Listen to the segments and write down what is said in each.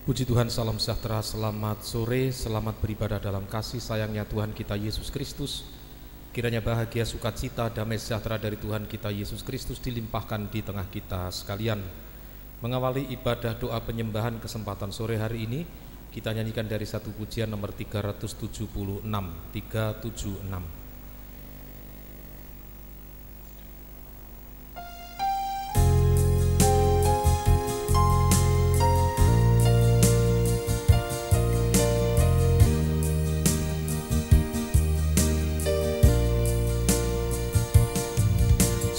Puji Tuhan, salam sejahtera, selamat sore, selamat beribadah dalam kasih sayangnya Tuhan kita Yesus Kristus. Kiranya bahagia, sukacita, damai sejahtera dari Tuhan kita Yesus Kristus dilimpahkan di tengah kita sekalian. Mengawali ibadah doa penyembahan kesempatan sore hari ini, kita nyanyikan dari satu pujian nomor 376.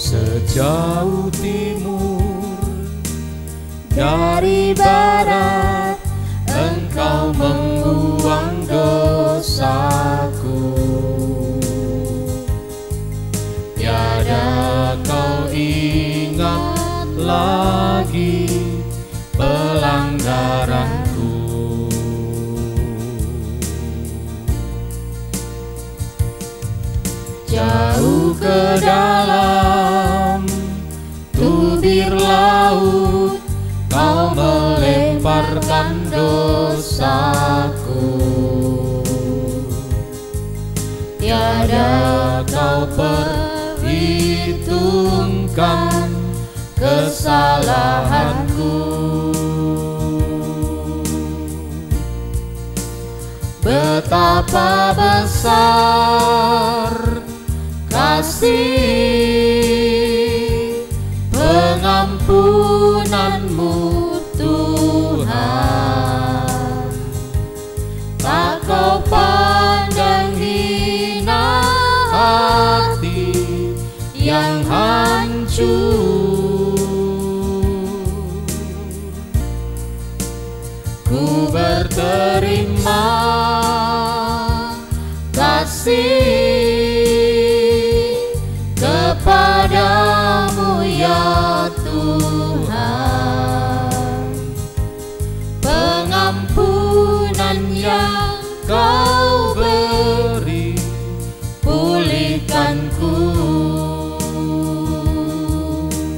Sejauh timur dari barat, Engkau membuang dosaku. Tiada Kau ingat lagi pelanggaranku. Jauh ke dalam tubir laut, Kau melemparkan dosaku. Tiada Kau perhitungkan kesalahanku. Betapa besar kasih pengampunan-Mu Tuhan. Tak Kau pandang hina hati yang hancur. Ku berterima kasih kepadamu ya Tuhan. Pengampunan yang Kau beri, pulihkanku.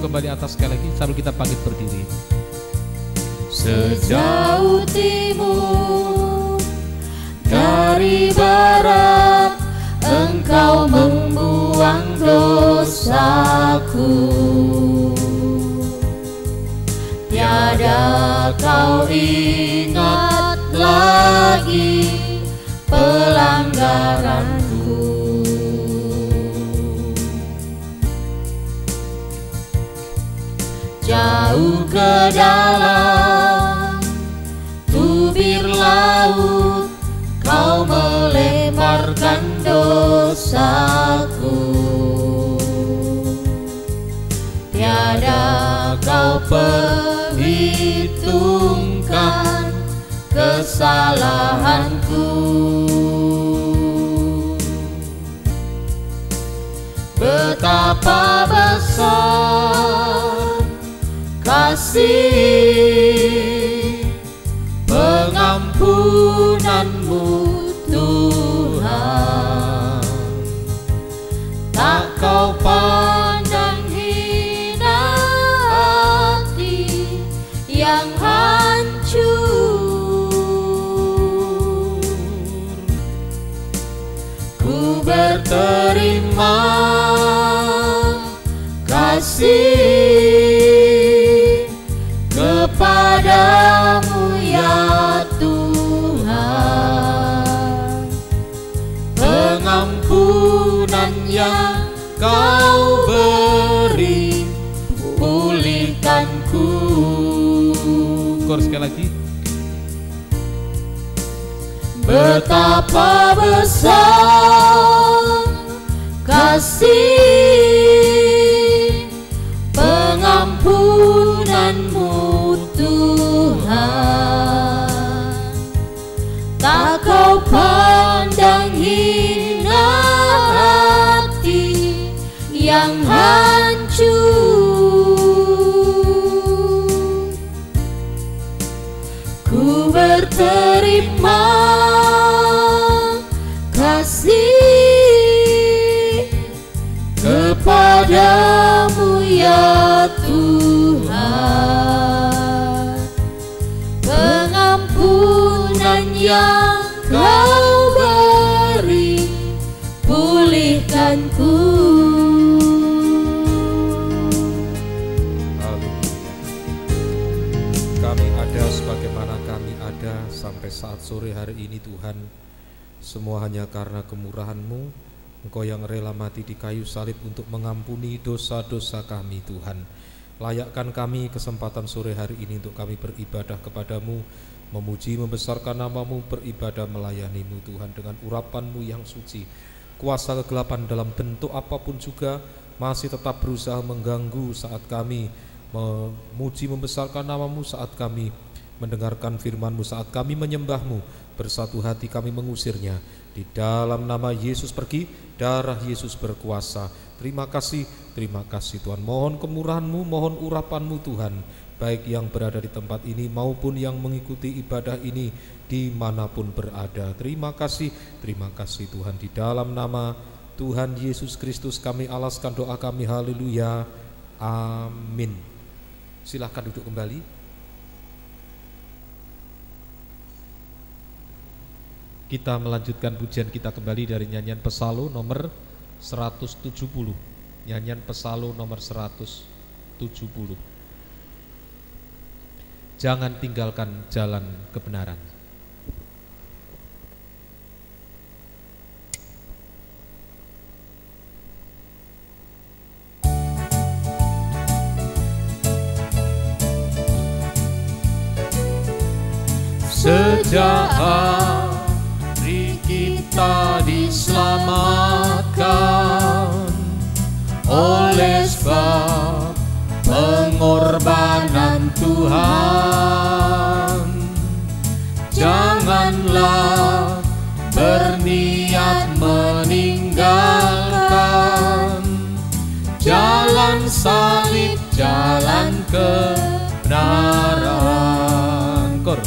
Kembali atas sekali lagi, sambil kita bangkit berdiri. Sejauh timur dari barat, Engkau membuang dosaku. Tiada Kau ingat lagi pelanggaranku. Jauh ke dalam tubir laut, Kau melemparkan dosaku. Tiada Kau perhitungkan kesalahanku. Betapa besar kasih pengampunan-Mu Tuhan. Tak Kau pandang hina hati yang hancur. Ku berterima kasih kepadamu ya Tuhan. Pengampunan yang Kau beri, pulihkanku. Kor sekali lagi. Betapa besar kasih pengampunan-Mu Tuhan. Tak Kau pandang hina hati yang hancur. Ku berterima kasih melayani Tuhan. Semua hanya karena kemurahan-Mu, Engkau yang rela mati di kayu salib untuk mengampuni dosa-dosa kami Tuhan. Layakkan kami kesempatan sore hari ini untuk kami beribadah kepadamu, memuji, membesarkan nama-Mu, beribadah melayani-Mu Tuhan dengan urapan-Mu yang suci. Kuasa kegelapan dalam bentuk apapun juga masih tetap berusaha mengganggu saat kami memuji, membesarkan nama-Mu, saat kami mendengarkan firman-Mu, saat kami menyembah-Mu. Bersatu hati kami mengusirnya. Di dalam nama Yesus pergi, darah Yesus berkuasa. Terima kasih Tuhan. Mohon kemurahan-Mu, mohon urapan-Mu Tuhan, baik yang berada di tempat ini maupun yang mengikuti ibadah ini dimanapun berada. Terima kasih Tuhan. Di dalam nama Tuhan Yesus Kristus kami alaskan doa kami. Haleluya, amin. Silahkan duduk kembali. Kita melanjutkan pujian kita kembali dari nyanyian Pesalu nomor 170. Nyanyian Pesalu nomor 170. Jangan tinggalkan jalan kebenaran. Sejak hari kita diselamatkan oleh sebab pengorbanan Tuhan, janganlah berniat meninggalkan jalan salib, jalan kebenaran. Kor,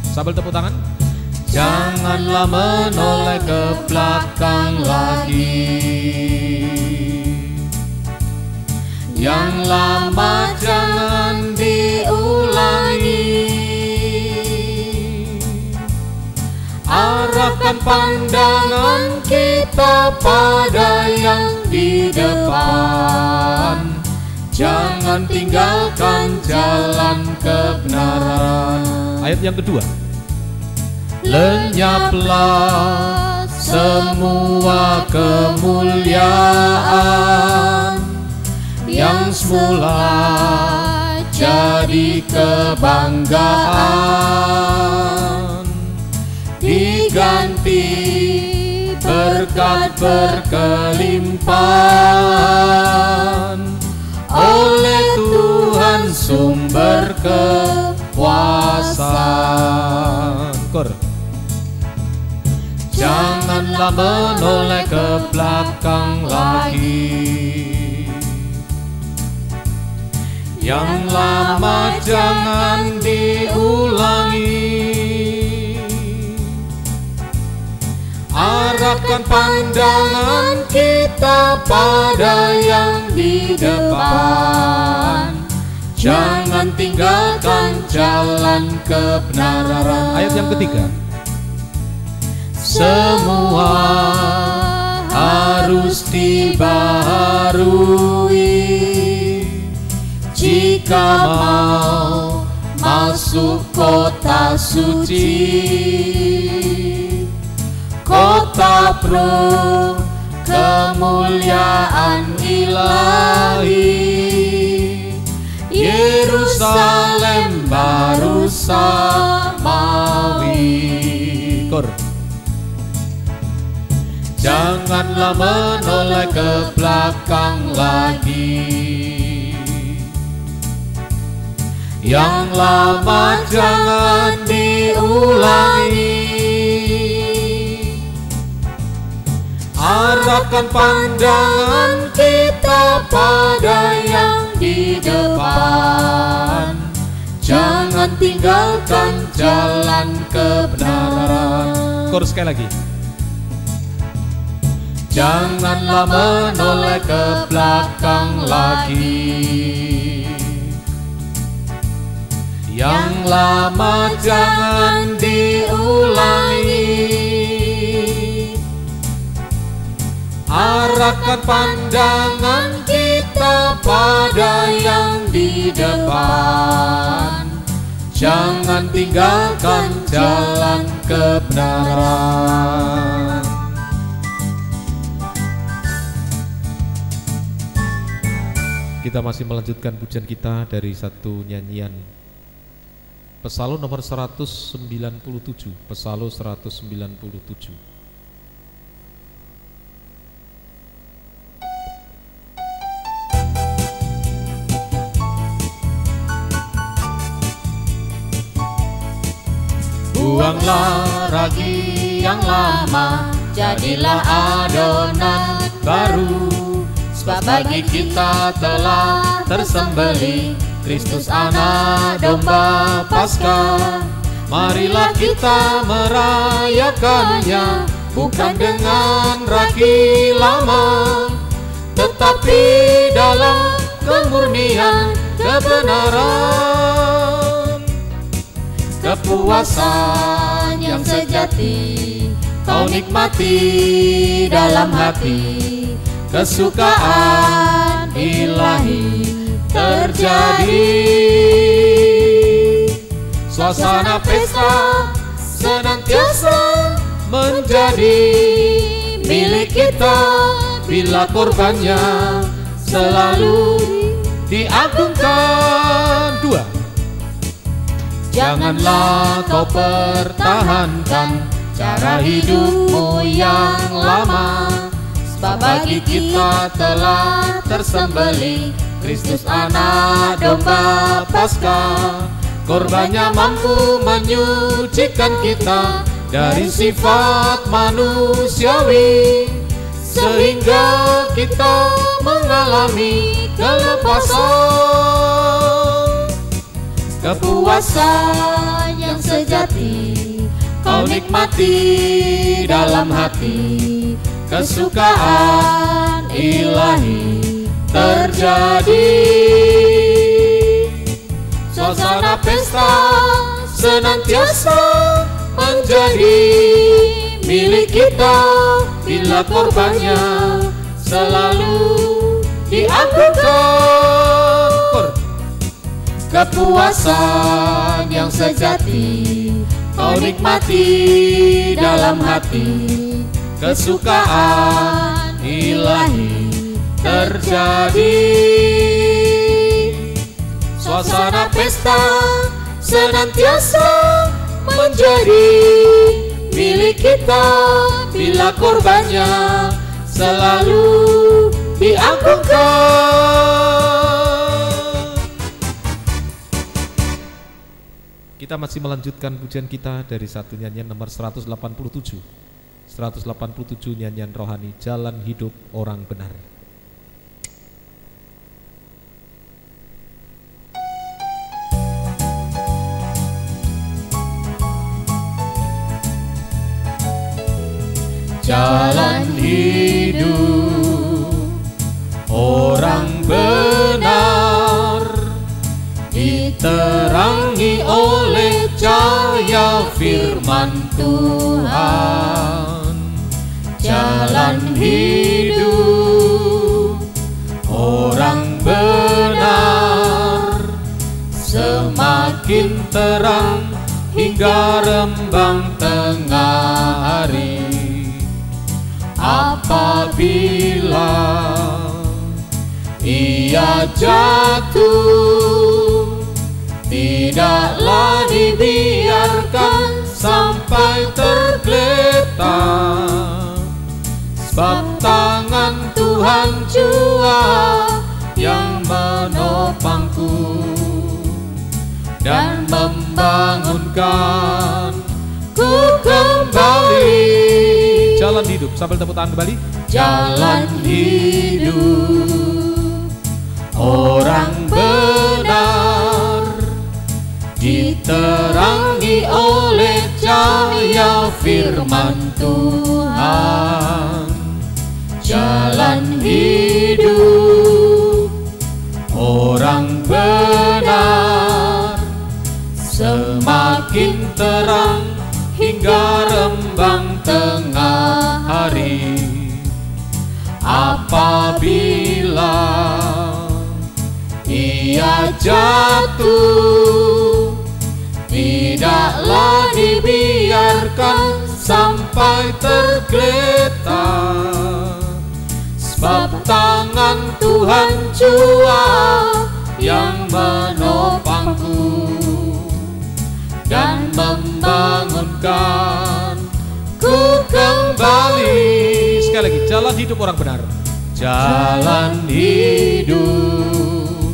sambil tepuk tangan. Janganlah menoleh ke belakang lagi, yang lama jangan diulangi. Arahkan pandangan kita pada yang di depan, jangan tinggalkan jalan kebenaran. Ayat yang kedua. Lenyaplah semua kemuliaan yang semula jadi kebanggaan, diganti berkat berkelimpahan oleh Tuhan sumber kekuasaan. Janganlah menoleh ke belakang lagi, yang lama jangan diulangi. Arahkan pandangan kita pada yang di depan, jangan tinggalkan jalan kebenaran. Ayat yang ketiga. Semua harus dibaharui jika mau masuk kota suci, kota penuh kemuliaan ilahi, Yerusalem baru samawi. Janganlah menoleh ke belakang lagi, yang lama jangan diulangi. Arahkan pandangan kita pada yang di depan, jangan tinggalkan jalan kebenaran. Chorus sekali lagi. Janganlah menoleh ke belakang lagi, yang lama jangan diulangi. Arahkan pandangan kita pada yang di depan, jangan tinggalkan jalan kebenaran. Kita masih melanjutkan pujian kita dari satu nyanyian Pesalum nomor 197, Pesalum 197. Buanglah ragi yang lama, jadilah adonan baru. Sebab bagi kita telah tersembelih Kristus anak domba Paskah. Marilah kita merayakannya, bukan dengan ragi lama, tetapi dalam kemurnian kebenaran. Kepuasan yang sejati kau nikmati dalam hati, kesukaan ilahi terjadi. Suasana pesta senantiasa menjadi milik kita, bila korbannya selalu diagungkan. Dua. Janganlah kau pertahankan cara hidupmu yang lama, sebab bagi kita telah tersembelih Kristus anak domba Paskah. Korbannya mampu menyucikan kita dari sifat manusiawi, sehingga kita mengalami kelepasan. Kepuasan yang sejati kau nikmati dalam hati, kesukaan ilahi terjadi. Suasana pesta senantiasa menjadi milik kita, bila korbannya selalu diagungkan. Kepuasan yang sejati kau nikmati dalam hati, kesukaan ilahi terjadi. Suasana pesta senantiasa menjadi milik kita, bila korbannya selalu diagungkan. Kita masih melanjutkan pujian kita dari satu nyanyian nomor 187. 187 nyanyian rohani Jalan Hidup Orang Benar. Jalan hidup orang benar diterangi oleh cahaya firman Tuhan. Jalan hidup orang benar semakin terang hingga rembang tengah hari. Apabila ia jatuh, tidaklah dibiarkan sampai tergeletak, sebab tangan Tuhan jua yang menopangku dan membangunkanku kembali. Jalan hidup, sambil tepuk tangan kembali. Jalan hidup orang benar diterangi oleh cahaya firman Tuhan. Jalan hidup orang benar semakin terang hingga rembang tengah hari. Apabila ia jatuh, tidaklah dibiarkan biarkan sampai tergeletak, sebab tangan Tuhan jua yang menopangku dan membangunkan ku kembali. Sekali lagi, jalan hidup orang benar. Jalan hidup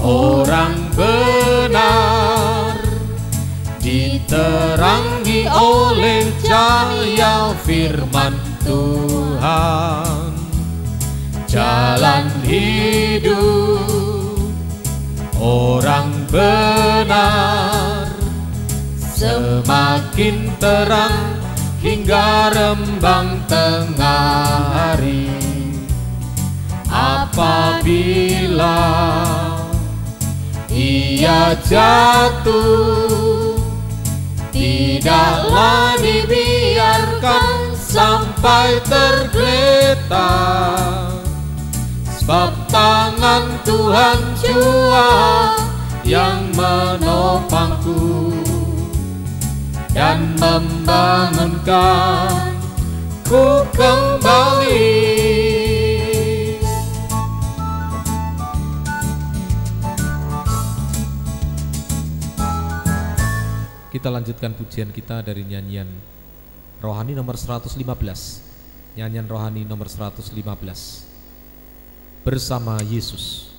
orang benar diterangi oleh cahaya firman Tuhan. Jalan hidup orang benar semakin terang hingga rembang tengah hari. Apabila ia jatuh, tidaklah dibiarkan sampai tergeletak, sebab tangan Tuhan jua yang menopangku dan membangunkan ku kembali. Kita lanjutkan pujian kita dari nyanyian rohani nomor 115. Nyanyian rohani nomor 115. Bersama Yesus.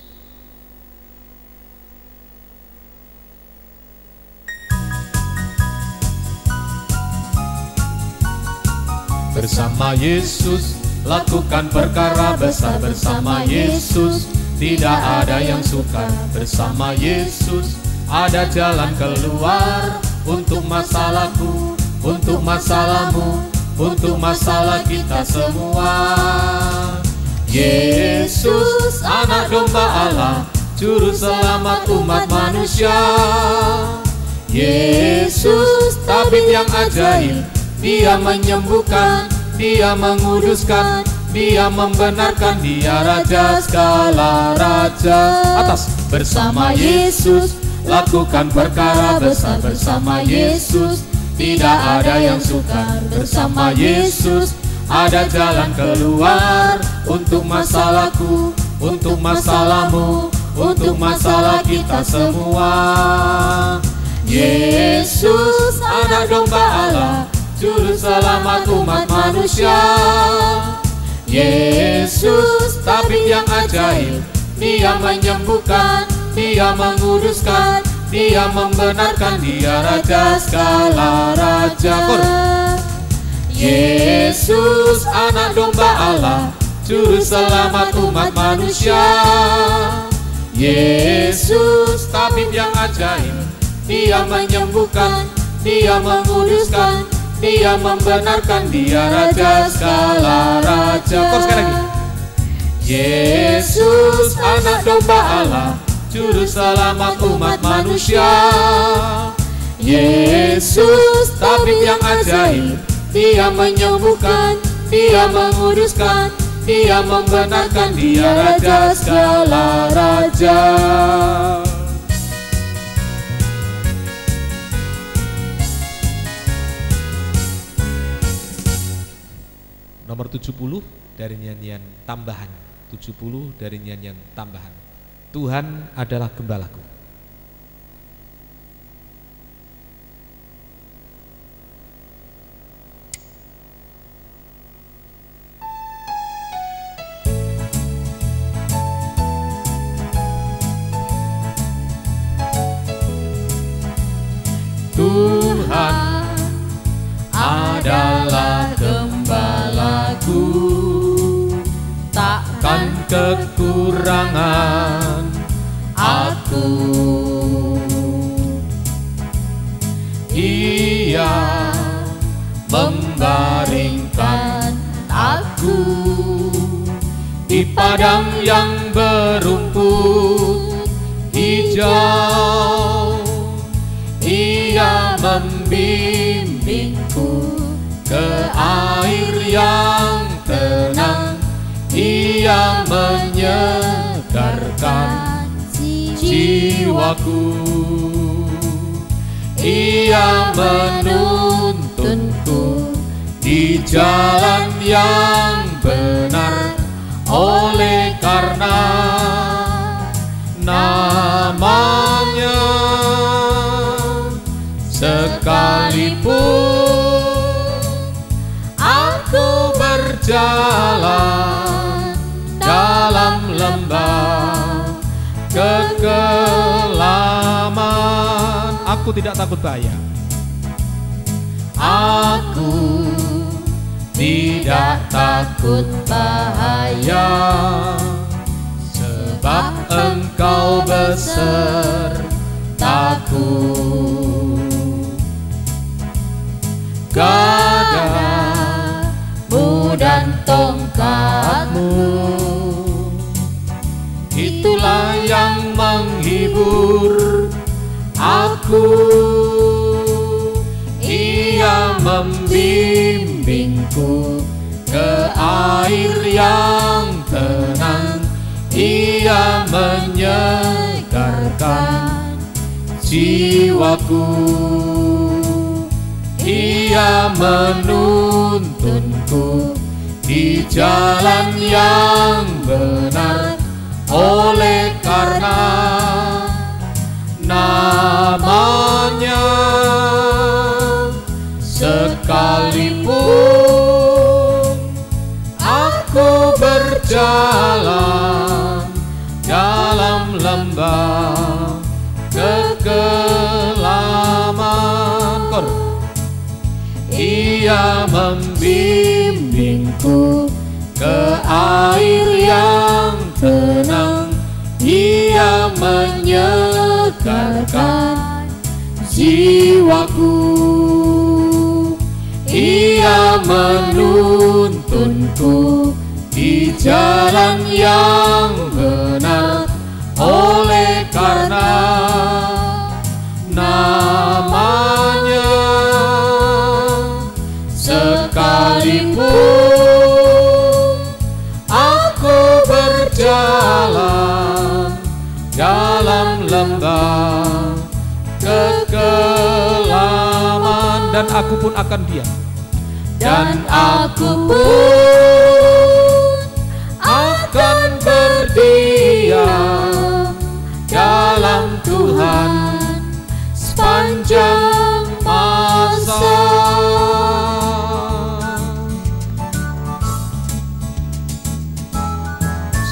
Bersama Yesus lakukan perkara besar, bersama Yesus tidak ada yang sukar, bersama Yesus ada jalan keluar untuk masalahku, untuk masalahmu, untuk masalah kita semua. Yesus anak domba Allah, juru selamat umat manusia. Yesus tabib yang ajaib, dia menyembuhkan, dia menguduskan, dia membenarkan, dia raja segala raja. Atas, bersama Yesus lakukan perkara besar, bersama Yesus tidak ada yang sukar, bersama Yesus ada jalan keluar untuk masalahku, untuk masalahmu, untuk masalah kita semua. Yesus anak domba Allah, juru selamat umat manusia. Yesus tabib yang ajaib, dia menyembuhkan, dia menguduskan, dia membenarkan, dia raja segala raja. Yesus anak domba Allah, juru selamat umat manusia. Yesus tabib yang ajaib, dia menyembuhkan, dia menguduskan, dia membenarkan, dia raja segala raja. Sekali lagi. Yesus anak domba Allah, juru selamat umat manusia. Yesus tabib yang ajaib, dia menyembuhkan, dia menguduskan, dia membenarkan, dia raja segala raja. Nomor 70 dari nyanyian tambahan. 70 dari nyanyian tambahan. Tuhan adalah gembalaku. Tuhan adalah gembalaku, takkan kekurangan aku. Ia membaringkan aku di padang yang berumput hijau. Ia membimbingku ke air yang tenang. Ia menyegarkan jiwaku. Ia menuntun menuntunku di jalan yang benar, oleh karena namanya. Sekalipun aku berjalan dalam lembah kekelaman, aku tidak takut bahaya. Aku tidak takut bahaya, sebab Engkau besertaku. Gadamu dan tongkatmu, itulah yang menghibur aku. Ia membimbingku ke air yang tenang, ia menyegarkan jiwaku. Ia menuntunku di jalan yang benar, oleh karena namanya. Sekalipun aku berjalan dalam lembah kekelaman, ia membimbingku ke air yang tenang, ia menyegarkan jiwaku. Ia menuntunku di jalan yang benar, oleh karena namanya. Sekalipun aku berjalan dalam lembah kekelaman, dan aku pun akan diam. Dan aku pun akan berdiam dalam Tuhan sepanjang masa.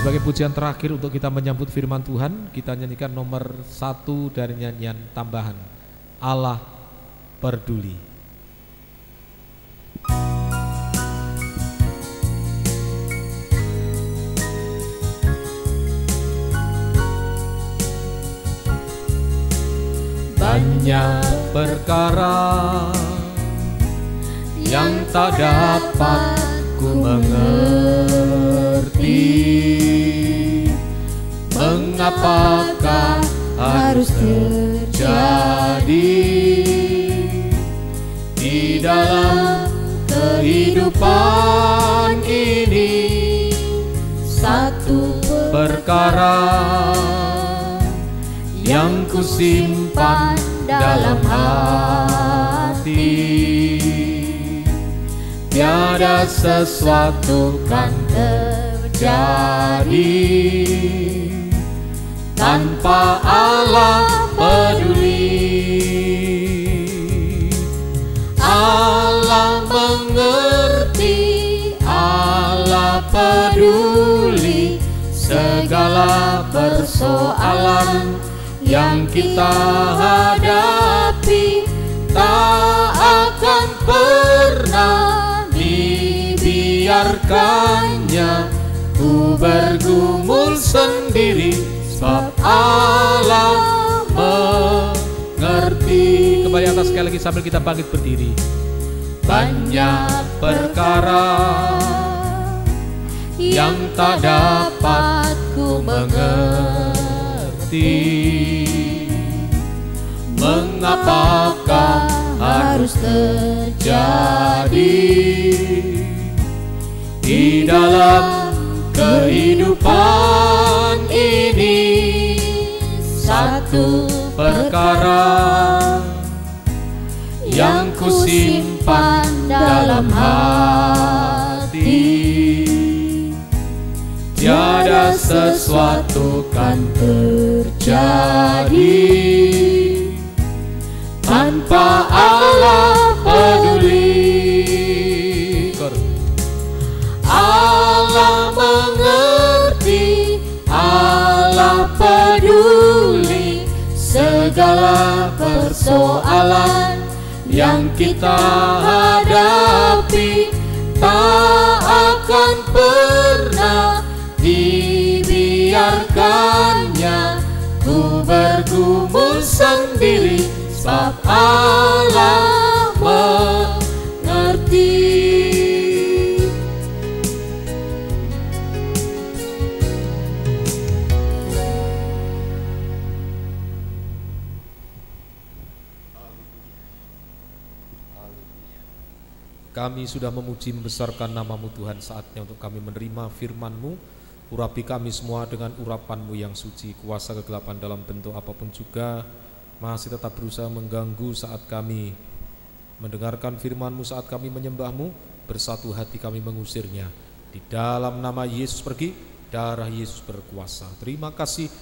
Sebagai pujian terakhir untuk kita menyambut firman Tuhan, kita nyanyikan nomor 1 dari nyanyian tambahan, Allah Peduli. Banyak perkara yang tak dapat ku mengerti, mengapakah harus terjadi di dalam kehidupan ini. Satu perkara yang ku simpan dalam hati, tiada sesuatu kan terjadi tanpa Allah peduli. Allah mengerti, Allah peduli segala persoalan yang kita hadapi. Tak akan pernah dibiarkannya ku bergumul sendiri, sebab Allah mengerti. Kembali atas sekali lagi sambil kita bangkit berdiri. Banyak perkara yang tak dapat ku mengerti, mengapakah harus terjadi di dalam kehidupan ini. Satu perkara yang ku simpan simpan dalam hati. Tiada sesuatu kan terjadi tanpa Allah peduli. Allah mengerti, Allah peduli segala persoalan yang kita hadapi. Tak akan pernah dibiarkannya ku bergumul sendiri, sebab Allah mengerti. Kami sudah memuji membesarkan nama-Mu Tuhan, saatnya untuk kami menerima firman-Mu. Urapi kami semua dengan urapan-Mu yang suci. Kuasa kegelapan dalam bentuk apapun juga masih tetap berusaha mengganggu saat kami mendengarkan firman-Mu, saat kami menyembah-Mu. Bersatu hati kami mengusirnya. Di dalam nama Yesus pergi, darah Yesus berkuasa. Terima kasih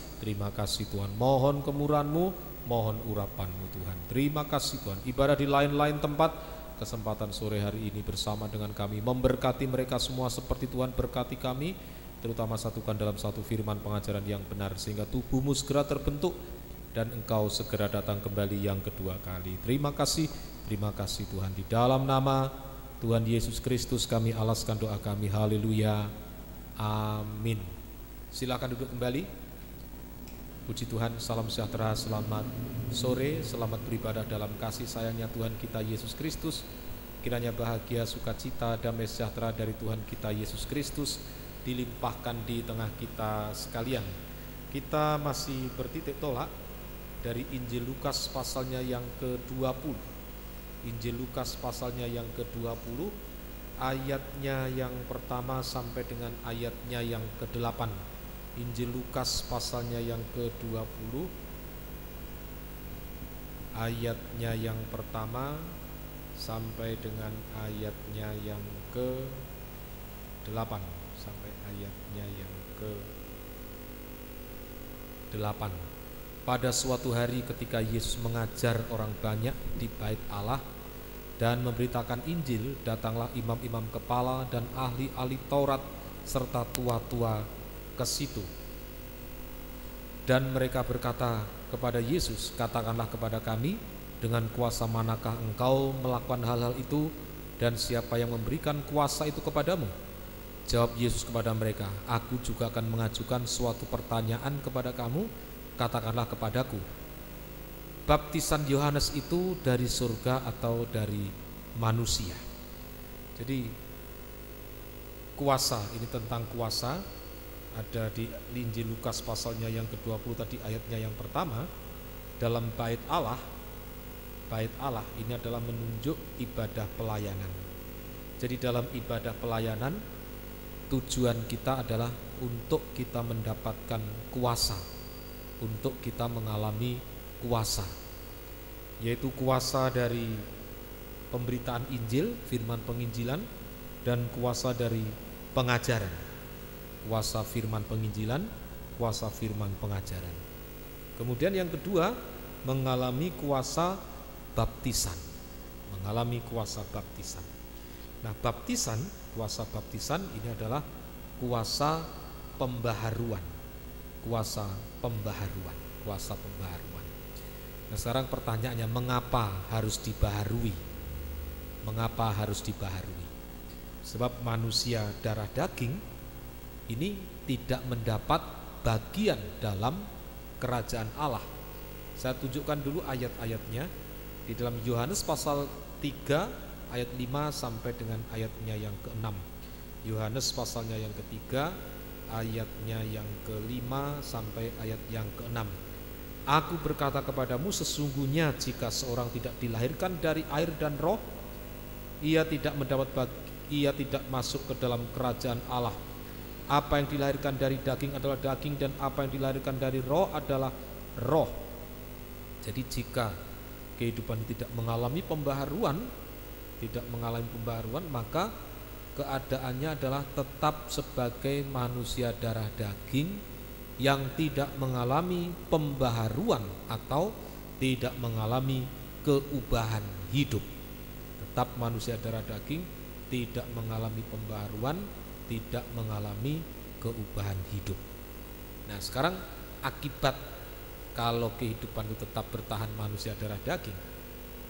Tuhan. Mohon kemurahan-Mu, mohon urapan-Mu Tuhan. Terima kasih Tuhan. Ibadah di lain-lain tempat, kesempatan sore hari ini bersama dengan kami, memberkati mereka semua seperti Tuhan berkati kami, terutama satukan dalam satu firman pengajaran yang benar, sehingga tubuh-Mu segera terbentuk dan Engkau segera datang kembali yang kedua kali. Terima kasih Tuhan. Di dalam nama Tuhan Yesus Kristus kami alaskan doa kami. Haleluya, amin. Silakan duduk kembali. Puji Tuhan, salam sejahtera, selamat sore, selamat beribadah dalam kasih sayangnya Tuhan kita Yesus Kristus. Kiranya bahagia, sukacita, damai sejahtera dari Tuhan kita Yesus Kristus dilimpahkan di tengah kita sekalian. Kita masih bertitik tolak dari Injil Lukas pasalnya yang ke-20. Injil Lukas pasalnya yang ke-20, ayatnya yang pertama sampai dengan ayatnya yang ke-8. Injil Lukas pasalnya yang ke-20, ayatnya yang pertama sampai dengan ayatnya yang ke-8, sampai ayatnya yang ke-8. Pada suatu hari ketika Yesus mengajar orang banyak di bait Allah dan memberitakan Injil, datanglah imam-imam kepala dan ahli-ahli Taurat serta tua-tua ke situ. Dan mereka berkata kepada Yesus, katakanlah kepada kami, dengan kuasa manakah engkau melakukan hal-hal itu, dan siapa yang memberikan kuasa itu kepadamu? Jawab Yesus kepada mereka, aku juga akan mengajukan suatu pertanyaan kepada kamu, katakanlah kepadaku, baptisan Yohanes itu dari surga atau dari manusia? Jadi kuasa, ini tentang kuasa, ada di Injil Lukas pasalnya yang ke-20 tadi, ayatnya yang pertama. Dalam bait Allah ini adalah menunjuk ibadah pelayanan. Jadi dalam ibadah pelayanan tujuan kita adalah untuk kita mendapatkan kuasa, untuk kita mengalami kuasa, yaitu kuasa dari pemberitaan Injil, firman penginjilan, dan kuasa dari pengajaran. Kuasa firman penginjilan, kuasa firman pengajaran. Kemudian yang kedua, mengalami kuasa baptisan. Mengalami kuasa baptisan. Nah, baptisan, kuasa baptisan ini adalah kuasa pembaharuan. Kuasa pembaharuan, kuasa pembaharuan. Nah, sekarang pertanyaannya, mengapa harus dibaharui? Mengapa harus dibaharui? Sebab manusia darah daging ini tidak mendapat bagian dalam kerajaan Allah. Saya tunjukkan dulu ayat-ayatnya di dalam Yohanes pasal 3 ayat 5 sampai dengan ayatnya yang ke-6. Yohanes pasalnya yang ketiga, ayatnya yang ke-5 sampai ayat yang ke-6. Aku berkata kepadamu, sesungguhnya jika seorang tidak dilahirkan dari air dan roh, ia tidak masuk ke dalam kerajaan Allah. Apa yang dilahirkan dari daging adalah daging, dan apa yang dilahirkan dari roh adalah roh. Jadi jika kehidupan tidak mengalami pembaharuan, tidak mengalami pembaharuan, maka keadaannya adalah tetap sebagai manusia darah daging yang tidak mengalami pembaharuan atau tidak mengalami keubahan hidup. Tetap manusia darah daging, tidak mengalami pembaharuan, tidak mengalami keubahan hidup. Nah, sekarang akibat kalau kehidupan itu tetap bertahan manusia darah daging,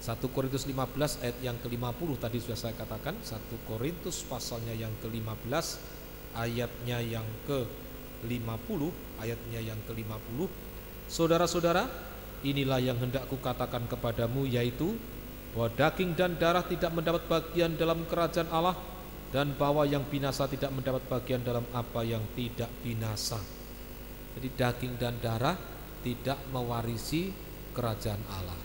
1 Korintus 15 ayat yang ke-50 tadi sudah saya katakan, 1 Korintus pasalnya yang ke-15 ayatnya yang ke-50, ayatnya yang ke-50. Saudara-saudara, inilah yang hendak kukatakan kepadamu, yaitu bahwa daging dan darah tidak mendapat bagian dalam kerajaan Allah, dan bahwa yang binasa tidak mendapat bagian dalam apa yang tidak binasa. Jadi daging dan darah tidak mewarisi kerajaan Allah.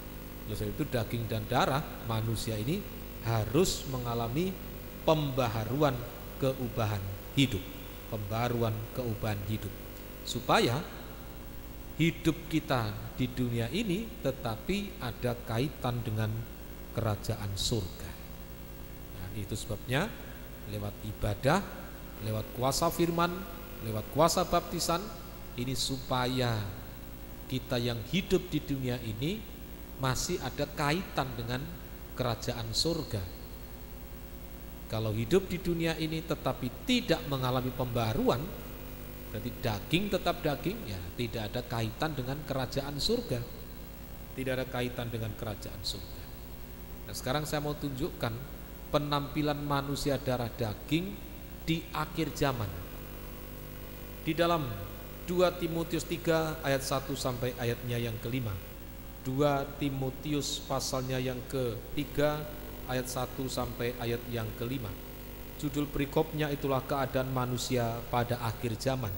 Oleh sebab itu daging dan darah manusia ini harus mengalami pembaharuan keubahan hidup, pembaharuan keubahan hidup, supaya hidup kita di dunia ini tetapi ada kaitan dengan kerajaan surga. Nah, itu sebabnya lewat ibadah, lewat kuasa firman, lewat kuasa baptisan ini supaya kita yang hidup di dunia ini masih ada kaitan dengan kerajaan surga. Kalau hidup di dunia ini tetapi tidak mengalami pembaharuan, berarti daging tetap daging, ya tidak ada kaitan dengan kerajaan surga. Tidak ada kaitan dengan kerajaan surga. Nah, sekarang saya mau tunjukkan penampilan manusia darah daging di akhir zaman. Di dalam 2 Timotius 3 ayat 1 sampai ayatnya yang ke-5. 2 Timotius pasalnya yang ke-3 ayat 1 sampai ayat yang ke-5. Judul perikopnya itulah keadaan manusia pada akhir zaman.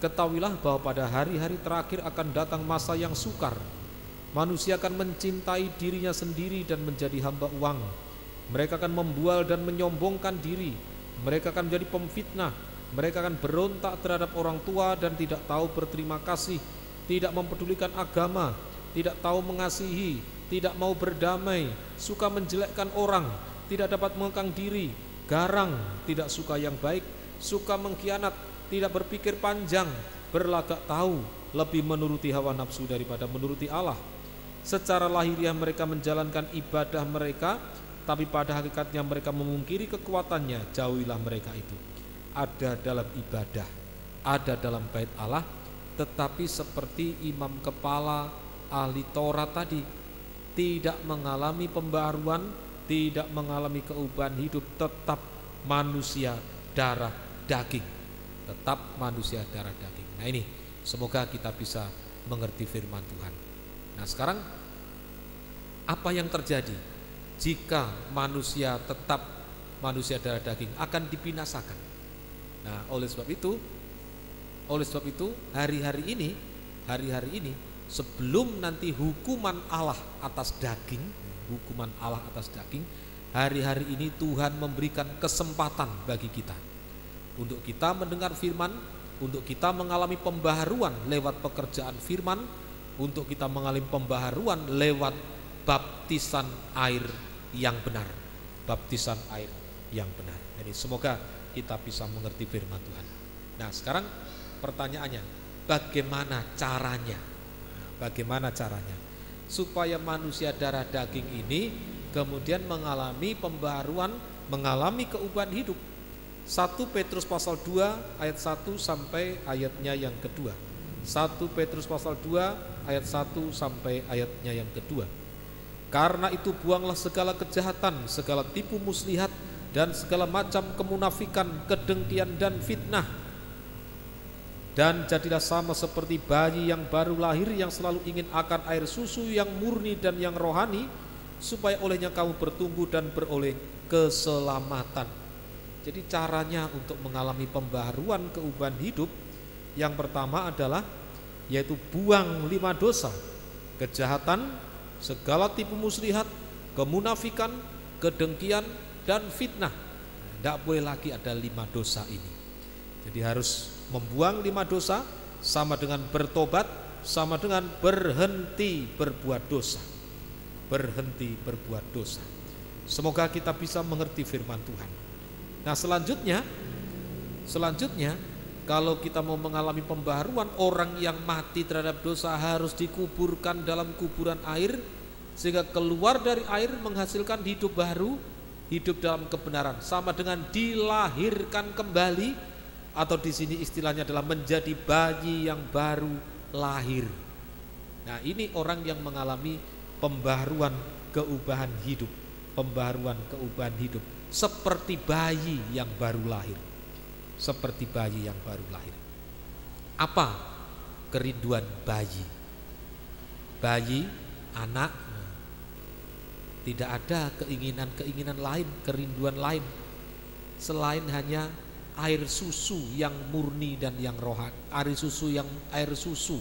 Ketahuilah bahwa pada hari-hari terakhir akan datang masa yang sukar. Manusia akan mencintai dirinya sendiri dan menjadi hamba uang. Mereka akan membual dan menyombongkan diri. Mereka akan menjadi pemfitnah. Mereka akan berontak terhadap orang tua dan tidak tahu berterima kasih, tidak mempedulikan agama, tidak tahu mengasihi, tidak mau berdamai, suka menjelekkan orang, tidak dapat mengekang diri, garang, tidak suka yang baik, suka mengkhianat, tidak berpikir panjang, berlagak tahu, lebih menuruti hawa nafsu daripada menuruti Allah. Secara lahiriah mereka menjalankan ibadah mereka, tapi pada hakikatnya mereka memungkiri kekuatannya. Jauhilah mereka itu. Ada dalam ibadah, ada dalam bait Allah, tetapi seperti imam kepala ahli Taurat tadi, tidak mengalami pembaharuan, tidak mengalami keubahan hidup, tetap manusia darah daging, tetap manusia darah daging. Nah, ini semoga kita bisa mengerti firman Tuhan. Nah, sekarang apa yang terjadi jika manusia tetap manusia darah daging? Akan dibinasakan. Nah, oleh sebab itu hari-hari ini sebelum nanti hukuman Allah atas daging, hari-hari ini Tuhan memberikan kesempatan bagi kita untuk kita mendengar firman, untuk kita mengalami pembaharuan lewat pekerjaan firman, untuk kita mengalami pembaharuan lewat baptisan air yang benar, baptisan air yang benar. Jadi semoga kita bisa mengerti firman Tuhan. Nah, sekarang pertanyaannya, bagaimana caranya? Bagaimana caranya supaya manusia darah daging ini kemudian mengalami pembaharuan, mengalami keubahan hidup? 1 Petrus pasal 2 ayat 1 sampai ayatnya yang kedua. 1 Petrus pasal 2 ayat 1 sampai ayatnya yang kedua. Karena itu buanglah segala kejahatan, segala tipu muslihat, dan segala macam kemunafikan, kedengkian dan fitnah. Dan jadilah sama seperti bayi yang baru lahir, yang selalu ingin akan air susu yang murni dan yang rohani, supaya olehnya kamu bertumbuh dan beroleh keselamatan. Jadi caranya untuk mengalami pembaharuan keubahan hidup, yang pertama adalah yaitu buang 5 dosa: kejahatan, segala tipu muslihat, kemunafikan, kedengkian, dan fitnah. Tidak boleh lagi ada 5 dosa ini. Jadi harus membuang 5 dosa, sama dengan bertobat, sama dengan berhenti berbuat dosa. Berhenti berbuat dosa. Semoga kita bisa mengerti firman Tuhan. Nah, selanjutnya kalau kita mau mengalami pembaharuan, orang yang mati terhadap dosa harus dikuburkan dalam kuburan air, sehingga keluar dari air menghasilkan hidup baru, hidup dalam kebenaran, sama dengan dilahirkan kembali, atau di sini istilahnya adalah menjadi bayi yang baru lahir. Nah, ini orang yang mengalami pembaharuan keubahan hidup, seperti bayi yang baru lahir. Seperti bayi yang baru lahir. Apa kerinduan bayi? Bayi, anak, tidak ada keinginan lain, kerinduan lain selain hanya air susu yang murni dan yang rohani. Air susu.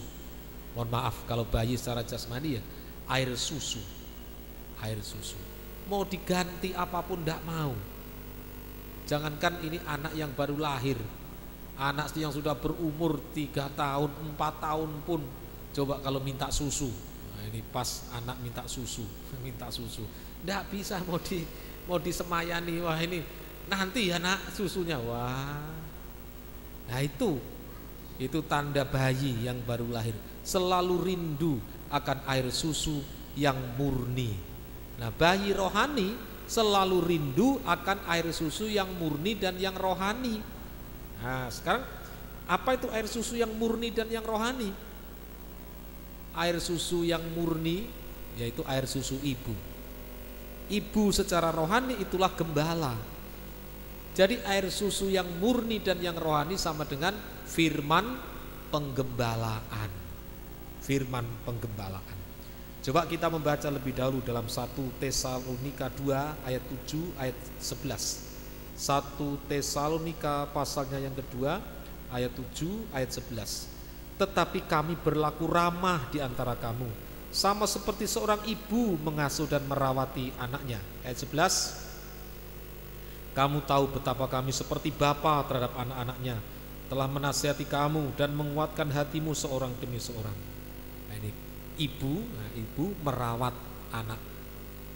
Mohon maaf kalau bayi secara jasmani ya, air susu. Mau diganti apapun tidak mau. Jangankan ini anak yang baru lahir, anak yang sudah berumur 3 tahun, 4 tahun pun coba kalau minta susu. Nah, ini pas anak minta susu. Tidak bisa mau disemayani, wah ini nanti ya nak susunya, wah. Nah itu tanda bayi yang baru lahir, selalu rindu akan air susu yang murni. Nah, bayi rohani selalu rindu akan air susu yang murni dan yang rohani. Nah, sekarang apa itu air susu yang murni dan yang rohani? Air susu yang murni yaitu air susu ibu. Ibu secara rohani itulah gembala. Jadi air susu yang murni dan yang rohani sama dengan firman penggembalaan. Coba kita membaca lebih dahulu dalam 1 Tesalonika 2 ayat 7 ayat 11. 1 Tesalonika pasalnya yang kedua ayat 7 ayat 11. Tetapi kami berlaku ramah di antara kamu, sama seperti seorang ibu mengasuh dan merawati anaknya. Ayat 11. Kamu tahu betapa kami seperti bapa terhadap anak-anaknya, telah menasihati kamu dan menguatkan hatimu seorang demi seorang. Nah, ini ibu merawat anak.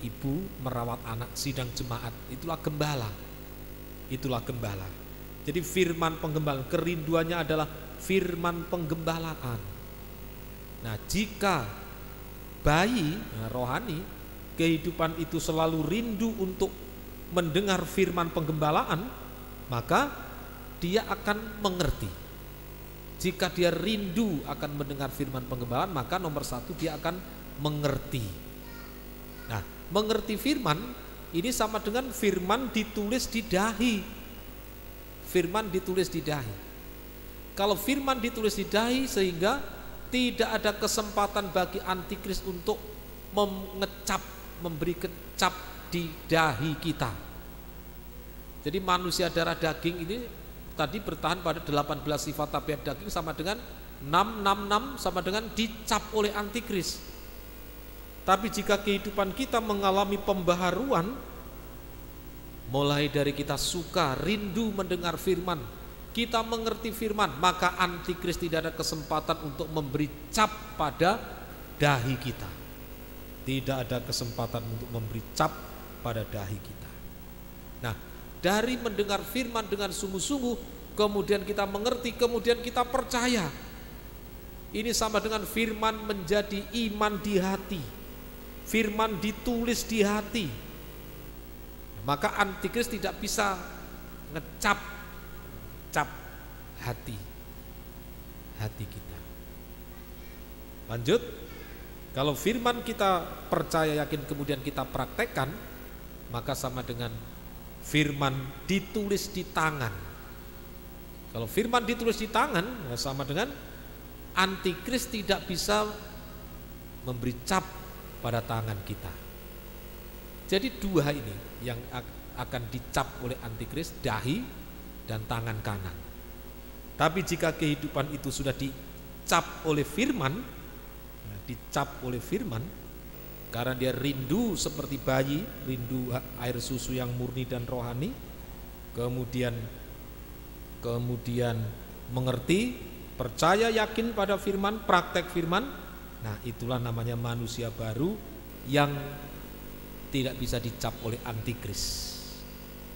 Ibu merawat anak sidang jemaat, itulah gembala. Jadi firman penggembalaan, kerinduannya adalah firman penggembalaan. Nah, jika bayi rohani, kehidupan itu selalu rindu untuk mendengar firman penggembalaan, maka dia akan mengerti. Jika dia rindu akan mendengar firman penggembalaan, maka nomor 1 dia akan mengerti. Nah, mengerti firman ini sama dengan firman ditulis di dahi. Kalau firman ditulis di dahi, sehingga tidak ada kesempatan bagi antikris untuk memberi kecap di dahi kita. Jadi manusia darah daging ini tadi bertahan pada 18 sifat tabiat daging, sama dengan 666 sama dengan dicap oleh antikris. Tapi jika kehidupan kita mengalami pembaharuan, mulai dari kita suka, rindu mendengar firman, kita mengerti firman, maka antikris tidak ada kesempatan untuk memberi cap pada dahi kita. Tidak ada kesempatan untuk memberi cap pada dahi kita. Nah, dari mendengar firman dengan sungguh-sungguh, kemudian kita mengerti, kemudian kita percaya. Ini sama dengan firman menjadi iman di hati. Firman ditulis di hati. Maka antikris tidak bisa ngecap hati kita. Lanjut. Kalau firman kita percaya, yakin, kemudian kita praktekkan, maka sama dengan firman ditulis di tangan. Kalau firman ditulis di tangan, sama dengan antikris tidak bisa memberi cap pada tangan kita. Jadi dua ini yang akan dicap oleh antikris, dahi dan tangan kanan. Tapi jika kehidupan itu sudah dicap oleh firman, karena dia rindu seperti bayi, rindu air susu yang murni dan rohani, kemudian mengerti, percaya, yakin pada firman, praktek firman. Nah, itulah namanya manusia baru yang tidak bisa dicap oleh antikris.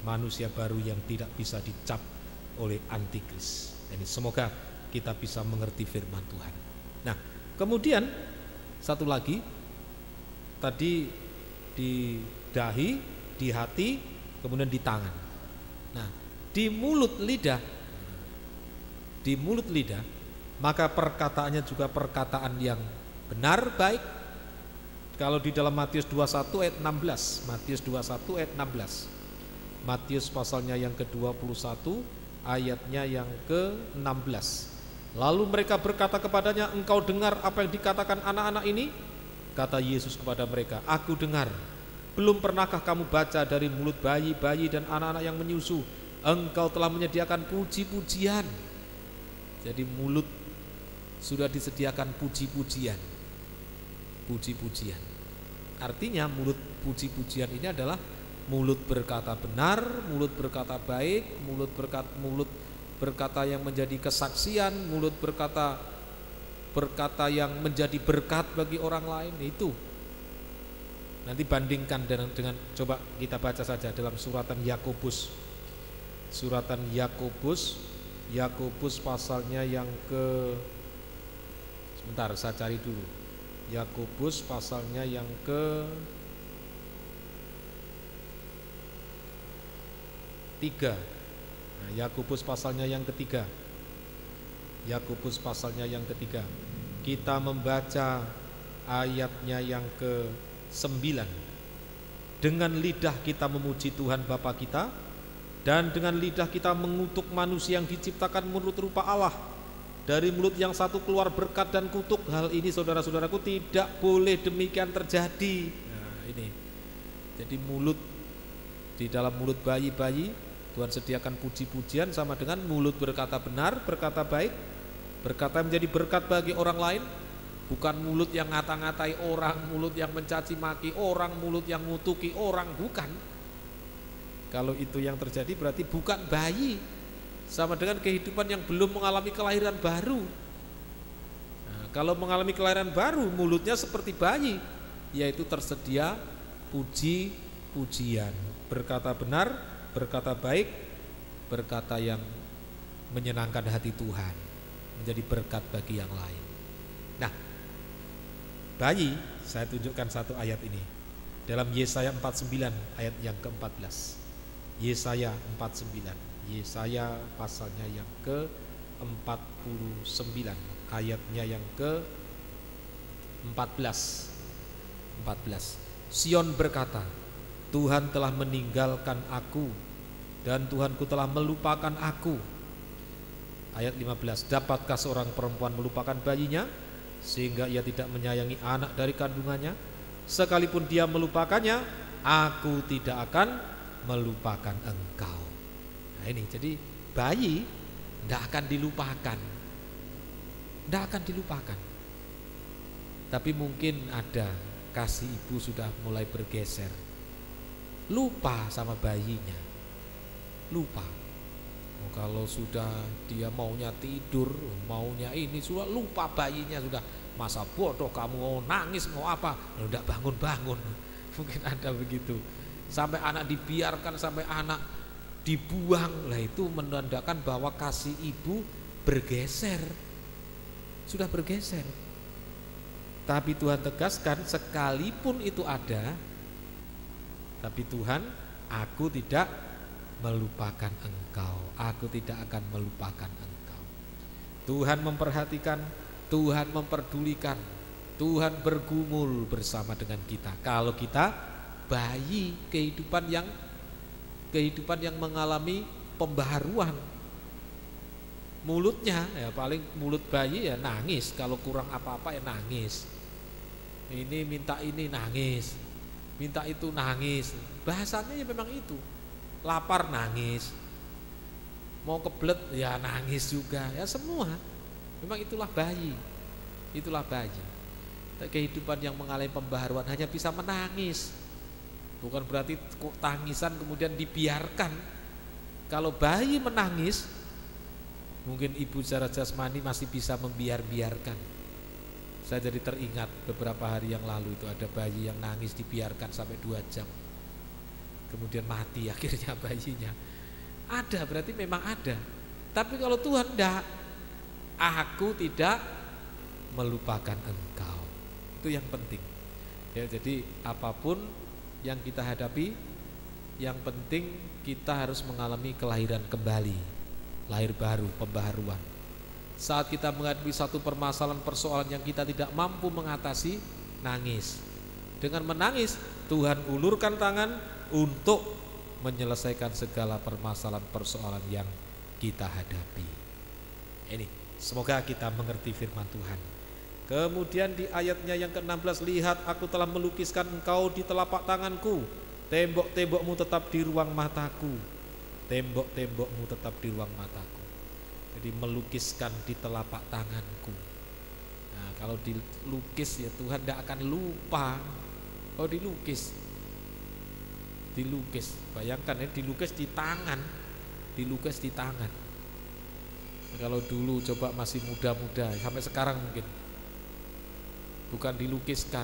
Manusia baru yang tidak bisa dicap oleh antikris. Ini semoga kita bisa mengerti firman Tuhan. Nah, kemudian satu lagi, tadi di dahi, di hati, kemudian di tangan. Nah, di mulut lidah, maka perkataannya juga perkataan yang benar, baik. Kalau di dalam Matius 21 ayat 16, Matius 21 ayat 16, Matius pasalnya yang ke-21 ayatnya yang ke-16. Lalu mereka berkata kepadanya, engkau dengar apa yang dikatakan anak-anak ini? Kata Yesus kepada mereka, aku dengar. Belum pernahkah kamu baca dari mulut bayi-bayi dan anak-anak yang menyusu, engkau telah menyediakan puji-pujian. Jadi mulut sudah disediakan puji-pujian. Puji-pujian. Artinya mulut puji-pujian ini adalah mulut berkata benar, mulut berkata baik, mulut berkata yang menjadi kesaksian, mulut berkata yang menjadi berkat bagi orang lain. Itu nanti bandingkan dengan coba kita baca saja dalam suratan Yakobus. Suratan Yakobus pasalnya yang ke, sebentar saya cari dulu. Yakobus pasalnya yang ke 3. Nah, Yakobus pasalnya yang ketiga. Yakobus pasalnya yang ketiga. Kita membaca ayatnya yang ke-9. Dengan lidah kita memuji Tuhan Bapa kita, dan dengan lidah kita mengutuk manusia yang diciptakan menurut rupa Allah. Dari mulut yang satu keluar berkat dan kutuk. Hal ini saudara-saudaraku tidak boleh demikian terjadi. Nah, ini. Jadi mulut, di dalam mulut bayi-bayi Tuhan sediakan puji-pujian sama dengan mulut berkata benar, berkata baik, berkata menjadi berkat bagi orang lain. Bukan mulut yang ngata-ngatai orang, mulut yang mencaci maki orang, mulut yang ngutuki orang, bukan. Kalau itu yang terjadi berarti bukan bayi, sama dengan kehidupan yang belum mengalami kelahiran baru. Nah, kalau mengalami kelahiran baru, mulutnya seperti bayi, yaitu tersedia puji-pujian, berkata benar, berkata baik, berkata yang menyenangkan hati Tuhan, menjadi berkat bagi yang lain. Nah, bayi, saya tunjukkan satu ayat ini dalam Yesaya 49 ayat yang ke-14. Yesaya 49, Yesaya pasalnya yang ke-49 ayatnya yang ke-14. Sion berkata, Tuhan telah meninggalkan aku dan Tuhanku telah melupakan aku. Ayat 15, dapatkah seorang perempuan melupakan bayinya sehingga ia tidak menyayangi anak dari kandungannya? Sekalipun dia melupakannya, aku tidak akan melupakan engkau. Nah ini, jadi bayi tidak akan dilupakan, tidak akan dilupakan. Tapi mungkin ada kasih ibu sudah mulai bergeser, lupa sama bayinya, lupa. Kalau sudah dia maunya tidur, maunya ini, sudah lupa bayinya sudah. Masa bodoh kamu mau nangis mau apa, udah bangun-bangun. Mungkin ada begitu. Sampai anak dibiarkan, sampai anak dibuang. Lah itu menandakan bahwa kasih ibu bergeser, sudah bergeser. Tapi Tuhan tegaskan, sekalipun itu ada, tapi Tuhan, aku tidak melupakan engkau, aku tidak akan melupakan engkau. Tuhan memperhatikan, Tuhan memperdulikan, Tuhan bergumul bersama dengan kita. Kalau kita bayi, kehidupan yang mengalami pembaharuan. Mulutnya ya paling mulut bayi ya nangis, kalau kurang apa-apa ya nangis. Ini minta ini nangis, minta itu nangis. Bahasanya ya memang itu. Lapar nangis, mau kebelet ya nangis juga, ya semua. Memang itulah bayi, itulah bayi. Kehidupan yang mengalami pembaharuan hanya bisa menangis. Bukan berarti tangisan kemudian dibiarkan. Kalau bayi menangis, mungkin ibu secara jasmani masih bisa membiarkan. Saya jadi teringat beberapa hari yang lalu itu ada bayi yang nangis dibiarkan sampai 2 jam. Kemudian mati akhirnya bayinya. Ada, berarti memang ada. Tapi kalau Tuhan enggak, aku tidak melupakan engkau. Itu yang penting. Ya, jadi apapun yang kita hadapi, yang penting kita harus mengalami kelahiran kembali, lahir baru, pembaharuan. Saat kita menghadapi satu permasalahan, persoalan yang kita tidak mampu mengatasi, nangis. Dengan menangis, Tuhan ulurkan tangan untuk menyelesaikan segala permasalahan, persoalan yang kita hadapi. Ini, semoga kita mengerti firman Tuhan. Kemudian di ayatnya yang ke-16, lihat aku telah melukiskan engkau di telapak tanganku, tembok-tembokmu tetap di ruang mataku, tembok-tembokmu tetap di ruang mataku. Jadi melukiskan di telapak tanganku. Nah, kalau dilukis ya Tuhan tidak akan lupa. Oh, dilukis, bayangkan ya, dilukis di tangan, dilukis di tangan. Nah, kalau dulu coba masih muda-muda, sampai sekarang mungkin bukan dilukiskan,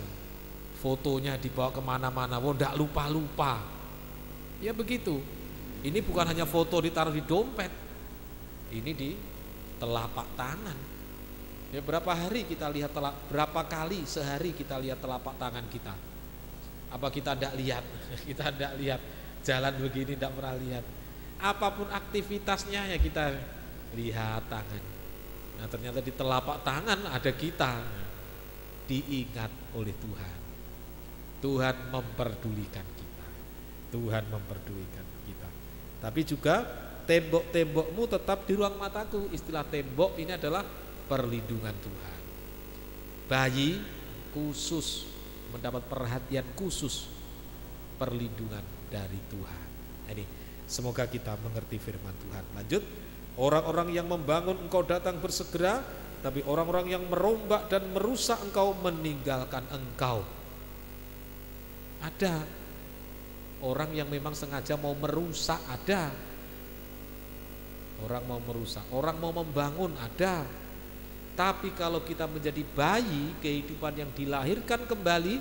fotonya dibawa kemana-mana, tidak lupa-lupa. Ya begitu. Ini bukan hanya foto ditaruh di dompet, ini di telapak tangan. Ya, berapa hari kita lihat berapa kali sehari kita lihat telapak tangan kita? Apa kita tidak lihat? Kita tidak lihat, jalan begini tidak pernah lihat. Apapun aktivitasnya ya kita lihat tangan. Nah, ternyata di telapak tangan ada kita. Diingat oleh Tuhan. Tuhan memperdulikan kita. Tuhan memperdulikan kita. Tapi juga tembok-tembokmu tetap di ruang mataku. Istilah tembok ini adalah perlindungan Tuhan. Bayi khusus mendapat perhatian khusus, perlindungan dari Tuhan. Ini semoga kita mengerti firman Tuhan. Lanjut, orang-orang yang membangun engkau datang bersegera, tapi orang-orang yang merombak dan merusak engkau meninggalkan engkau. Ada orang yang memang sengaja mau merusak, ada. Orang mau merusak, orang mau membangun, ada. Tapi kalau kita menjadi bayi, kehidupan yang dilahirkan kembali,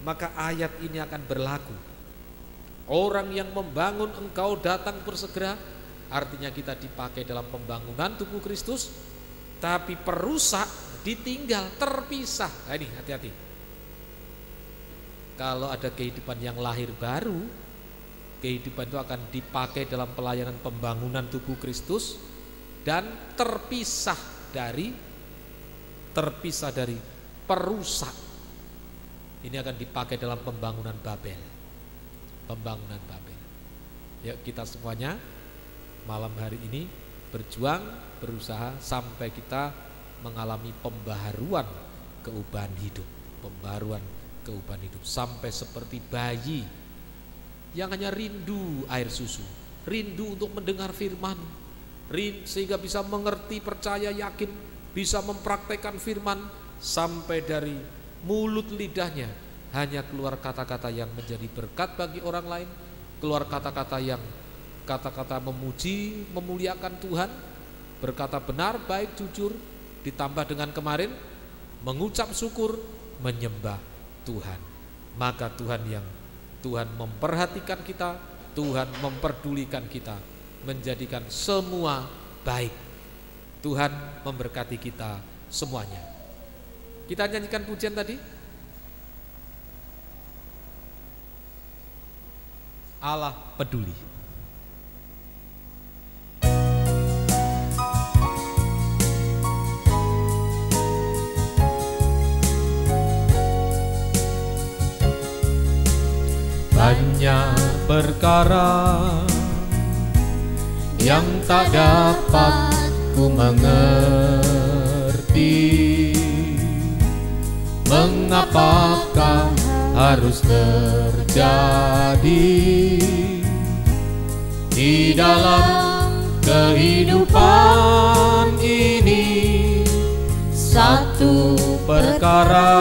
maka ayat ini akan berlaku. Orang yang membangun engkau datang bersegera, artinya kita dipakai dalam pembangunan tubuh Kristus. Tapi perusak ditinggal, terpisah. Nah, ini hati-hati. Kalau ada kehidupan yang lahir baru, kehidupan itu akan dipakai dalam pelayanan pembangunan tubuh Kristus dan terpisah dari perusak. Ini akan dipakai dalam pembangunan Babel. Pembangunan Babel. Ya, kita semuanya malam hari ini berjuang, berusaha sampai kita mengalami pembaharuan keubahan hidup, pembaharuan keubahan hidup, sampai seperti bayi yang hanya rindu air susu, rindu untuk mendengar firman, sehingga bisa mengerti, percaya, yakin, bisa mempraktekkan firman, sampai dari mulut lidahnya hanya keluar kata-kata yang menjadi berkat bagi orang lain, keluar kata-kata memuji, memuliakan Tuhan, berkata benar, baik, jujur, ditambah dengan kemarin mengucap syukur, menyembah Tuhan. Maka Tuhan memperhatikan kita, Tuhan memperdulikan kita, menjadikan semua baik. Tuhan memberkati kita semuanya. Kita nyanyikan pujian tadi. Allah peduli. Banyak perkara yang tak dapat ku mengerti, mengapakah harus terjadi di dalam kehidupan ini. Satu perkara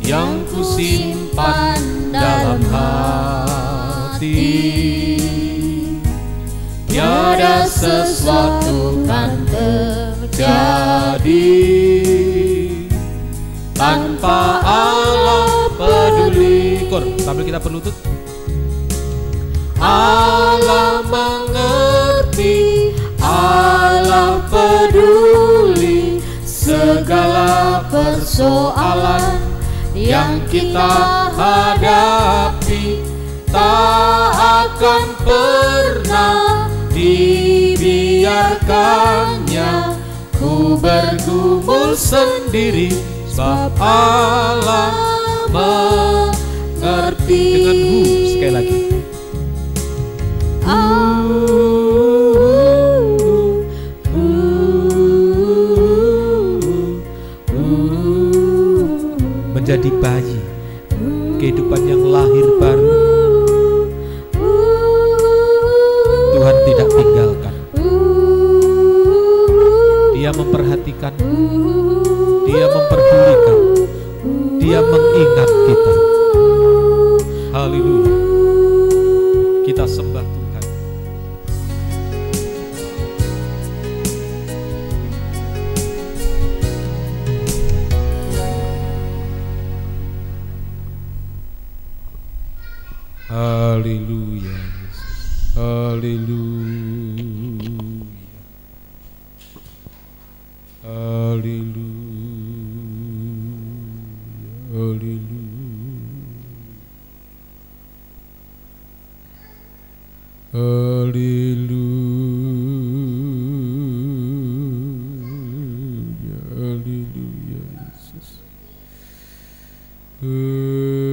yang ku simpan dalam hati, tiada sesuatu kan terjadi Bapa Allah peduli. Kor, sambil kita berlutut. Allah mengerti, Allah peduli segala persoalan yang kita hadapi. Tak akan pernah dibiarkannya ku bergumul sendiri, sebab Allah mengerti. Dengan hu sekali lagi. Menjadi bayi, kehidupan yang lahir baru, Tuhan tidak tinggalkan. Dia memperhatikan, Dia memperdulikan, Dia mengingat kita. Haleluya. Kita sembah Tuhan. Haleluya Yesus. Haleluya. Haleluya. Haleluya. Haleluya. Haleluya Yesus. Haleluya.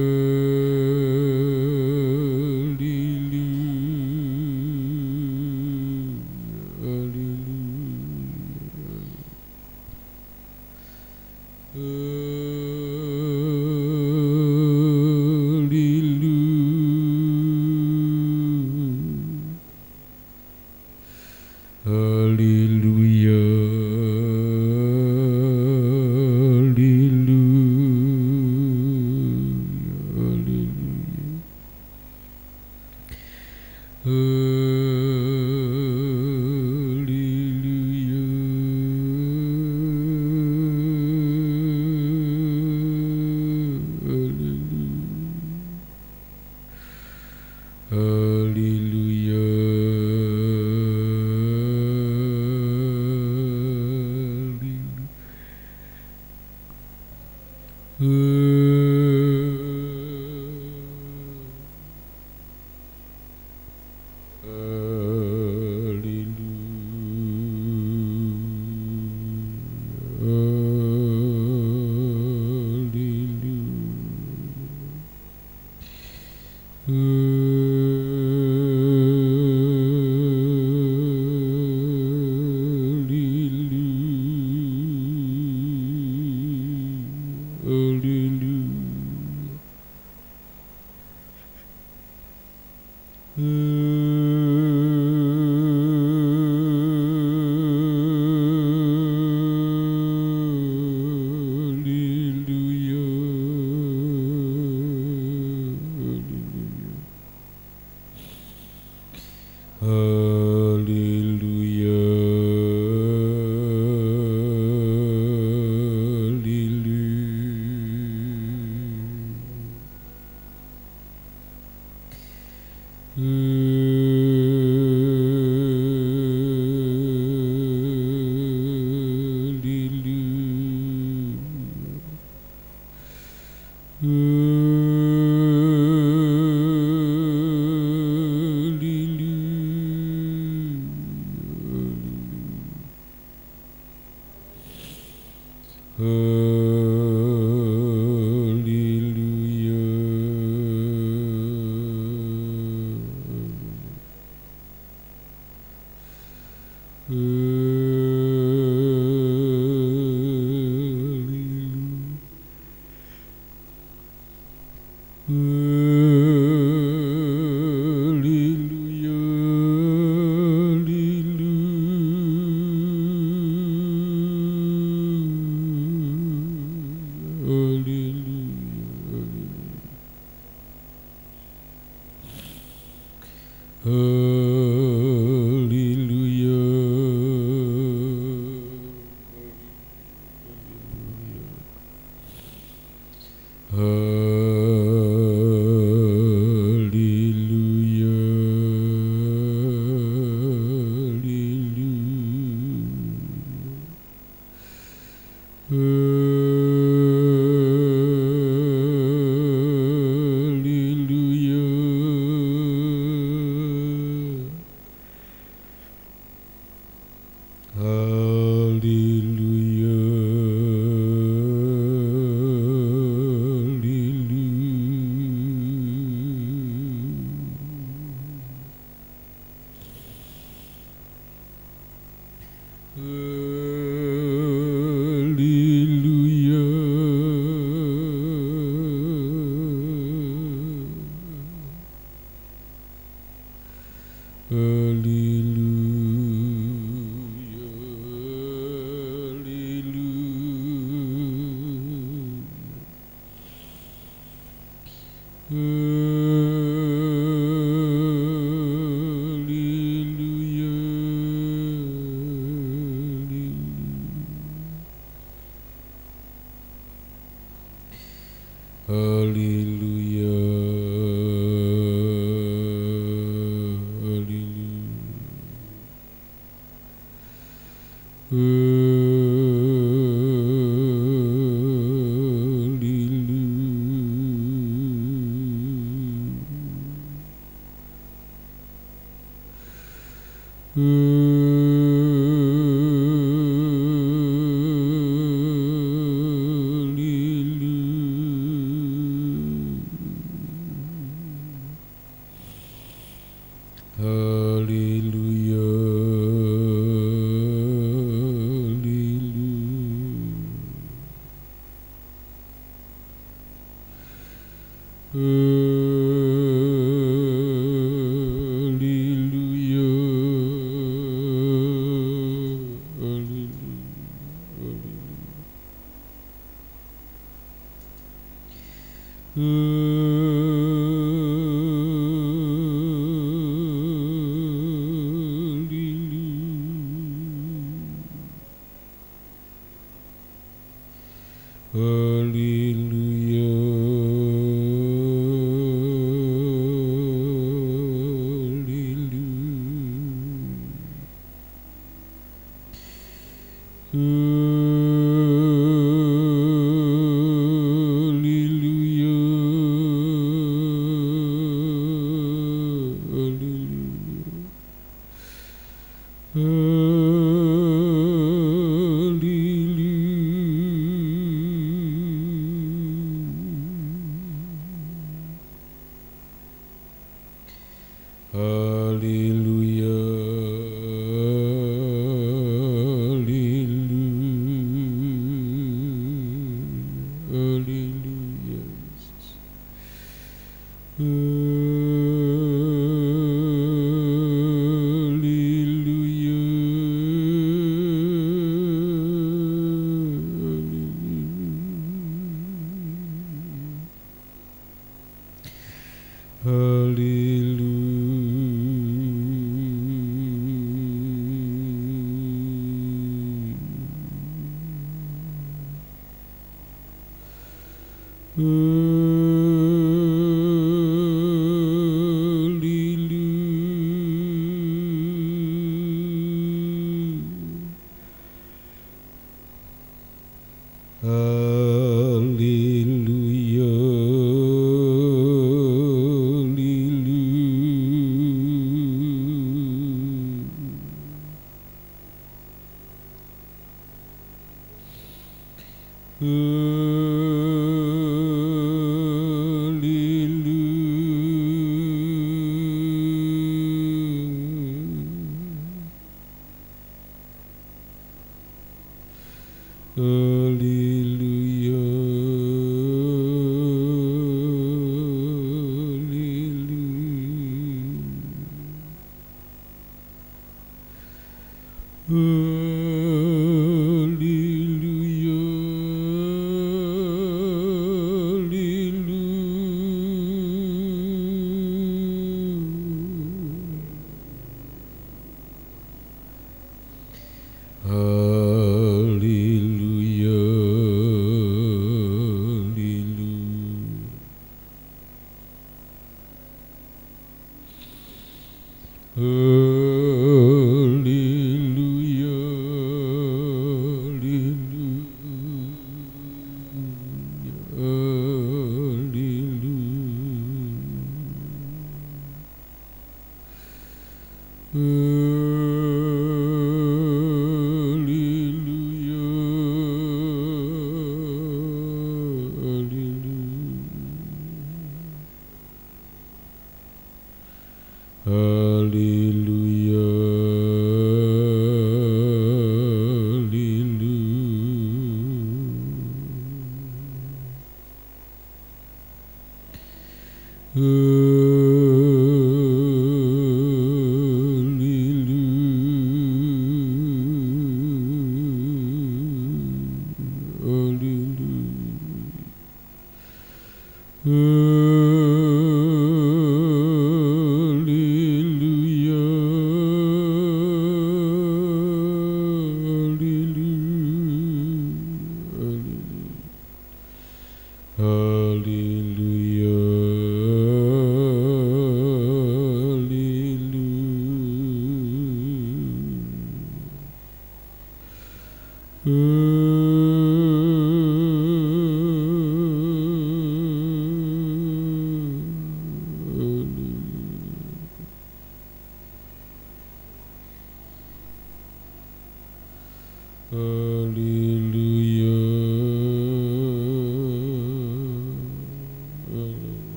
Haleluya,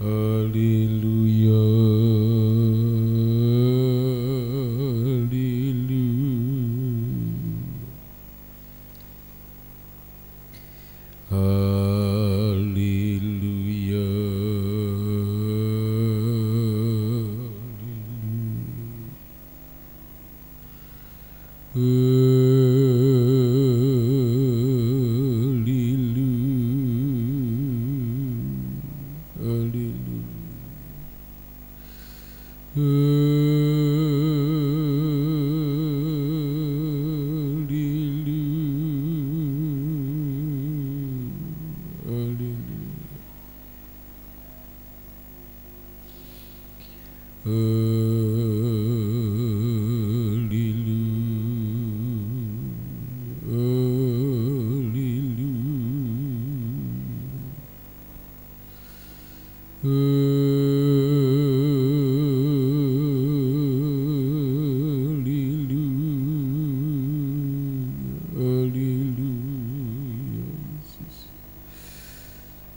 Haleluya, haleluya,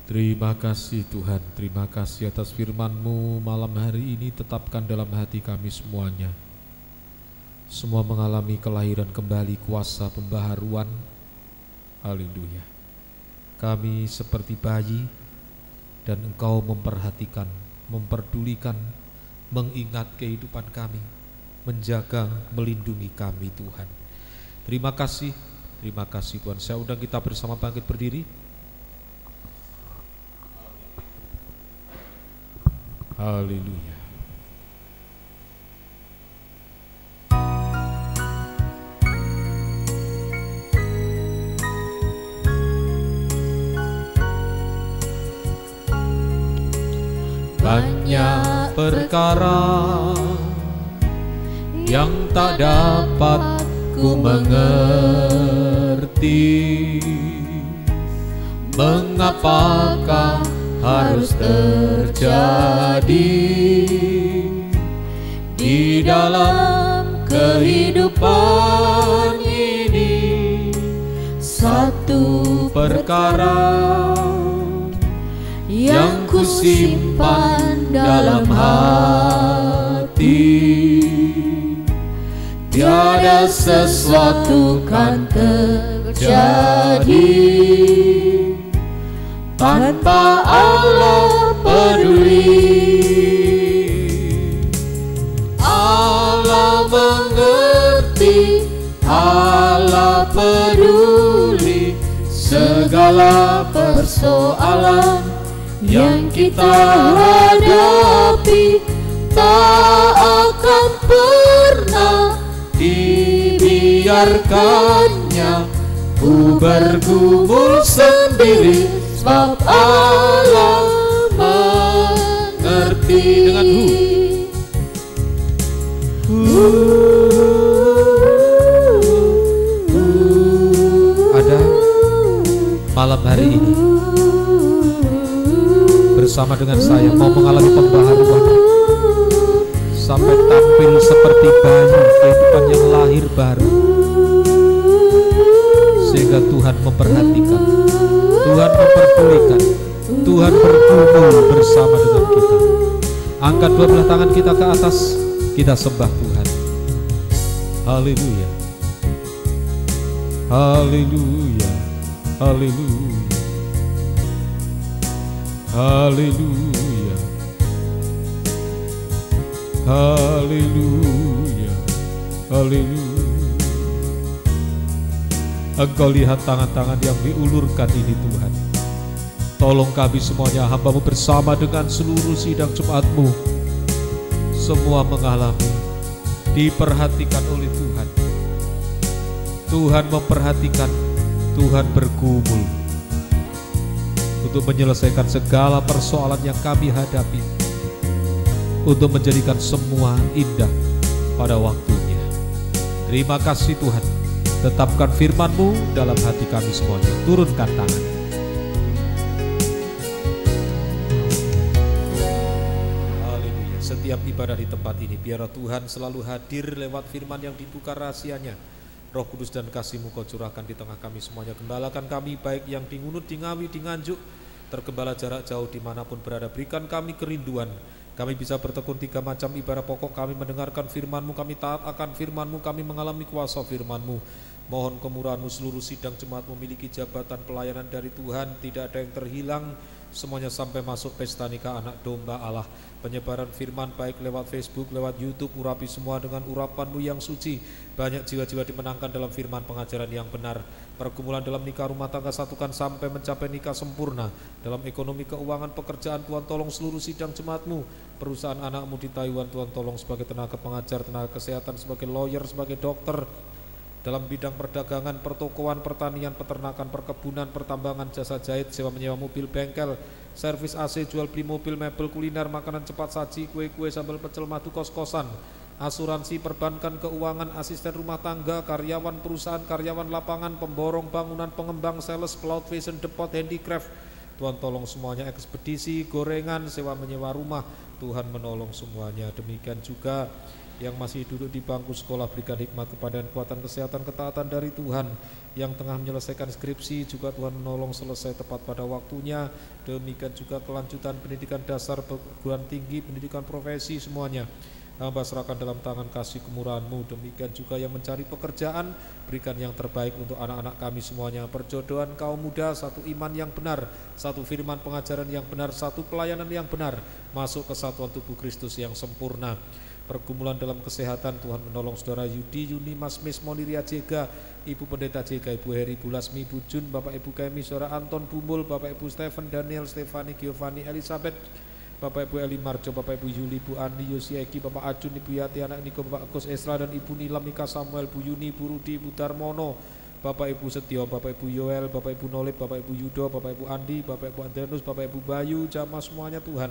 Terima kasih Tuhan, terima kasih atas firman-Mu malam hari ini. Tetapkan dalam hati kami semuanya. Semua mengalami kelahiran kembali, kuasa pembaharuan. Haleluya. Kami seperti bayi dan Engkau memperhatikan, memperdulikan, mengingat kehidupan kami, menjaga, melindungi kami Tuhan. Terima kasih Tuhan. Saya undang kita bersama bangkit berdiri. Haleluya. Banyak perkara yang tak dapat ku mengerti, mengapakah harus terjadi di dalam kehidupan ini. Satu perkara yang ku simpan dalam hati, tiada sesuatu kan terjadi tanpa Allah peduli. Allah mengerti, Allah peduli segala persoalan yang kita hadapi. Tak akan pernah dibiarkannya ku bergumul sendiri, sebab Allah mengerti. Dengan ada malam hari ini bersama dengan saya mau mengalami pembaharuan sampai tampil seperti bayi, kehidupan yang lahir baru, sehingga Tuhan memperhatikan, Tuhan memperdulikan, Tuhan bergumul bersama dengan kita. Angkat dua belah tangan kita ke atas, kita sembah Tuhan. Haleluya, haleluya, haleluya, haleluya, haleluya, haleluya. Engkau lihat tangan-tangan yang diulurkan ini Tuhan. Tolong kami semuanya, hamba-Mu bersama dengan seluruh sidang Jumat-Mu, semua mengalami, diperhatikan oleh Tuhan. Tuhan memperhatikan, Tuhan bergumul untuk menyelesaikan segala persoalan yang kami hadapi, untuk menjadikan semua indah pada waktunya. Terima kasih Tuhan. Tetapkan firman-Mu dalam hati kami semuanya. Turunkan tangan. Haleluya. Setiap ibadah di tempat ini, biarlah Tuhan selalu hadir lewat firman yang dibuka rahasianya. Roh Kudus dan kasih-Mu Kau curahkan di tengah kami semuanya. Gembalakan kami baik yang di Ngunut, di Ngawi, di Nganjuk, tergembala jarak jauh dimanapun berada. Berikan kami kerinduan, kami bisa bertekun 3 macam ibadah pokok, kami mendengarkan firman-Mu, kami taat akan firman-Mu, kami mengalami kuasa firman-Mu. Mohon kemurahan-Mu, seluruh sidang jemaat memiliki jabatan pelayanan dari Tuhan, tidak ada yang terhilang, semuanya sampai masuk pesta nikah anak domba Allah. Penyebaran firman baik lewat Facebook, lewat YouTube, urapi semua dengan urapan-Mu yang suci. Banyak jiwa-jiwa dimenangkan dalam firman pengajaran yang benar. Pergumulan dalam nikah rumah tangga satukan sampai mencapai nikah sempurna. Dalam ekonomi, keuangan, pekerjaan, Tuhan tolong seluruh sidang jemaat-Mu. Perusahaan anak-Mu di Taiwan, Tuhan tolong sebagai tenaga pengajar, tenaga kesehatan, sebagai lawyer, sebagai dokter. Dalam bidang perdagangan, pertokoan, pertanian, peternakan, perkebunan, pertambangan, jasa jahit, sewa menyewa mobil, bengkel, servis AC, jual beli mobil, mebel, kuliner, makanan cepat saji, kue-kue, sambal pecel, madu, kos-kosan, asuransi, perbankan, keuangan, asisten rumah tangga, karyawan perusahaan, karyawan lapangan, pemborong bangunan, pengembang, sales, cloud vision, depot, handicraft. Tuhan tolong semuanya, ekspedisi, gorengan, sewa menyewa rumah, Tuhan menolong semuanya. Demikian juga yang masih duduk di bangku sekolah, berikan hikmat kepada kekuatan, kesehatan, ketaatan dari Tuhan. Yang tengah menyelesaikan skripsi juga Tuhan menolong selesai tepat pada waktunya. Demikian juga kelanjutan pendidikan dasar, perguruan tinggi, pendidikan profesi, semuanya Hamba serahkan dalam tangan kasih kemurahan-Mu. Demikian juga yang mencari pekerjaan, berikan yang terbaik untuk anak-anak kami semuanya. Perjodohan kaum muda, satu iman yang benar, satu firman pengajaran yang benar, satu pelayanan yang benar, masuk kesatuan tubuh Kristus yang sempurna. Pergumulan dalam kesehatan, Tuhan menolong saudara Yudi, Yuni, Mas Mis, Moniria Jega, Ibu Pendeta Jega, Ibu Heri, Bu Lasmi, Bu Jun, Bapak Ibu Kemi, saudara Anton Bumul, Bapak Ibu Stephen, Daniel, Stefani, Giovanni, Elizabeth, Bapak Ibu Eli Marjo, Bapak Ibu Yuli, Bu Andi, Yosi Eki, Bapak Ajun, Ibu Yati, anak Niko, Bapak Agus Esra dan Ibu Nila, Mika Samuel, Bu Yuni, Bu Rudi, Bu Darmono, Bapak Ibu Setio, Bapak Ibu Yoel, Bapak Ibu Nolip, Bapak Ibu Yudo, Bapak Ibu Andi, Bapak Ibu Andrenus, Bapak Ibu Bayu, jamaah semuanya Tuhan.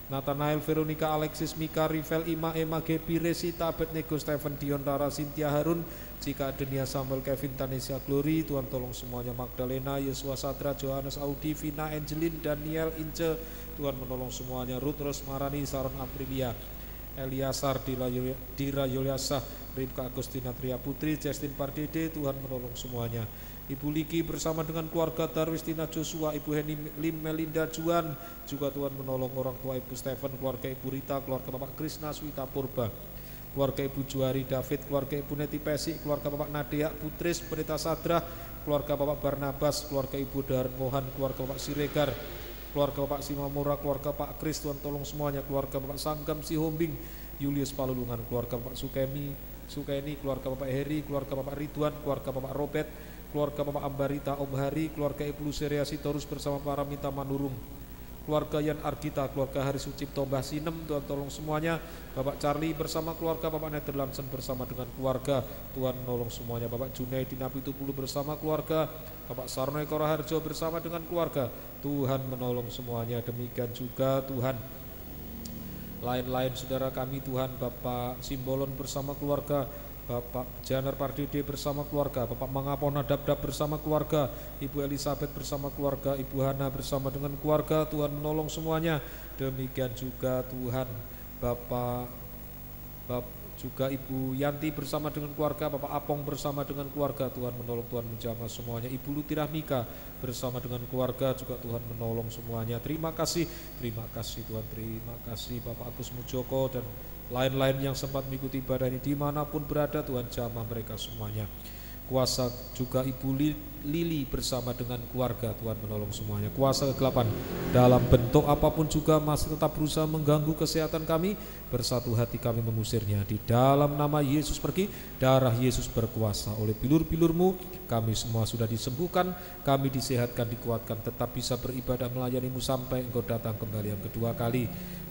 Nathanael, Veronica, Alexis, Mika, Rivel, Ima, Emma, Gebi, Resita, Abednego, Stephen, Dion, Rara, Cynthia, Harun, Cika, Adenia, Samuel, Kevin, Tanesia, Glory, Tuhan tolong semuanya. Magdalena, Yesua, Sadra, Johannes, Audi, Vina, Angelin, Daniel, Ince, Tuhan menolong semuanya. Ruth, Rosmarani, Saron, Aprilia, Eliasar, Dira, Yolyasa, Ribka, Agustina, Tria Putri, Justin Pardede, Tuhan menolong semuanya. Ibu Liki bersama dengan keluarga Darwistina Joshua, Ibu Heni Lim, Melinda Juan, juga Tuhan menolong orang tua Ibu Stephen, keluarga Ibu Rita, keluarga Bapak Krishna Swita Purba, keluarga Ibu Juari David, keluarga Ibu Neti Pesi, keluarga Bapak Nadia Putris, Pendeta Sadra, keluarga Bapak Barnabas, keluarga Ibu Darmohan, keluarga Bapak Siregar, keluarga Bapak Simamura, keluarga Pak Kris, Tuhan tolong semuanya. Keluarga Bapak Sanggam Sihombing, Julius Palulungan, keluarga Bapak Sukeni, keluarga Bapak Heri, keluarga Bapak Ridwan, keluarga Bapak Robert, keluarga Bapak Ambarita, Om Hari, keluarga Ibu Luceria Sitorus bersama para Mita Manurung, keluarga Yan Argita, keluarga Hari Sucipto Mbah Sinem, Tuhan tolong semuanya. Bapak Charlie bersama keluarga, Bapak Nederlandsen bersama dengan keluarga, Tuhan menolong semuanya. Bapak Junaidi Napitupulu bersama keluarga, Bapak Sarnoy Koraharjo bersama dengan keluarga, Tuhan menolong semuanya. Demikian juga Tuhan lain-lain saudara kami Tuhan, Bapak Simbolon bersama keluarga, Bapak Janar Pardede bersama keluarga, Bapak Mangapona Dabdab bersama keluarga, Ibu Elizabeth bersama keluarga, Ibu Hana bersama dengan keluarga, Tuhan menolong semuanya. Demikian juga Tuhan Bapak juga Ibu Yanti bersama dengan keluarga, Bapak Apong bersama dengan keluarga, Tuhan menolong, Tuhan menjamah semuanya. Ibu Lutirah Mika bersama dengan keluarga juga Tuhan menolong semuanya. Terima kasih Tuhan, terima kasih Bapak Agus Mujoko dan lain-lain yang sempat mengikuti ibadah ini dimanapun berada, Tuhan jamah mereka semuanya. Kuasa juga Ibu Lili bersama dengan keluarga, Tuhan menolong semuanya. Kuasa kegelapan dalam bentuk apapun juga masih tetap berusaha mengganggu kesehatan kami, bersatu hati kami mengusirnya. Di dalam nama Yesus pergi, darah Yesus berkuasa. Oleh bilur-bilur-Mu kami semua sudah disembuhkan, kami disehatkan, dikuatkan, tetap bisa beribadah melayani-Mu sampai Engkau datang kembali yang kedua kali.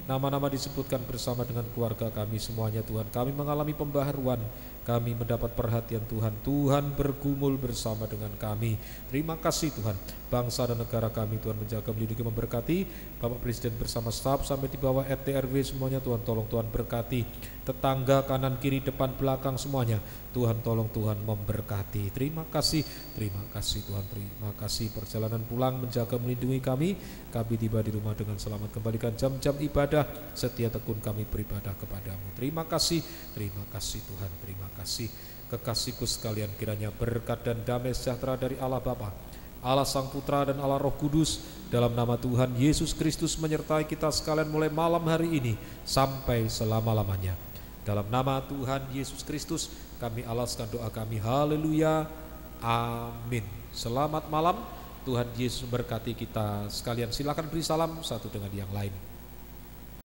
Nama-nama disebutkan bersama dengan keluarga kami semuanya Tuhan. Kami mengalami pembaharuan, kami mendapat perhatian Tuhan. Tuhan bergumul bersama dengan kami. Terima kasih Tuhan. Bangsa dan negara kami Tuhan menjaga, melindungi, memberkati. Bapak Presiden bersama staf sampai di bawah RT RW semuanya Tuhan tolong, Tuhan berkati. Tetangga kanan kiri depan belakang semuanya Tuhan tolong, Tuhan memberkati. Terima kasih Tuhan, terima kasih. Perjalanan pulang menjaga, melindungi kami. Kami tiba di rumah dengan selamat. Kembalikan jam-jam ibadah, setia tekun kami beribadah kepadamu. Terima kasih Tuhan, terima kasih. Kekasihku sekalian, kiranya berkat dan damai sejahtera dari Allah Bapa, Allah Sang Putra dan Allah Roh Kudus, dalam nama Tuhan Yesus Kristus menyertai kita sekalian mulai malam hari ini sampai selama-lamanya. Dalam nama Tuhan Yesus Kristus kami alaskan doa kami. Haleluya. Amin. Selamat malam. Tuhan Yesus memberkati kita sekalian. Silakan beri salam satu dengan yang lain.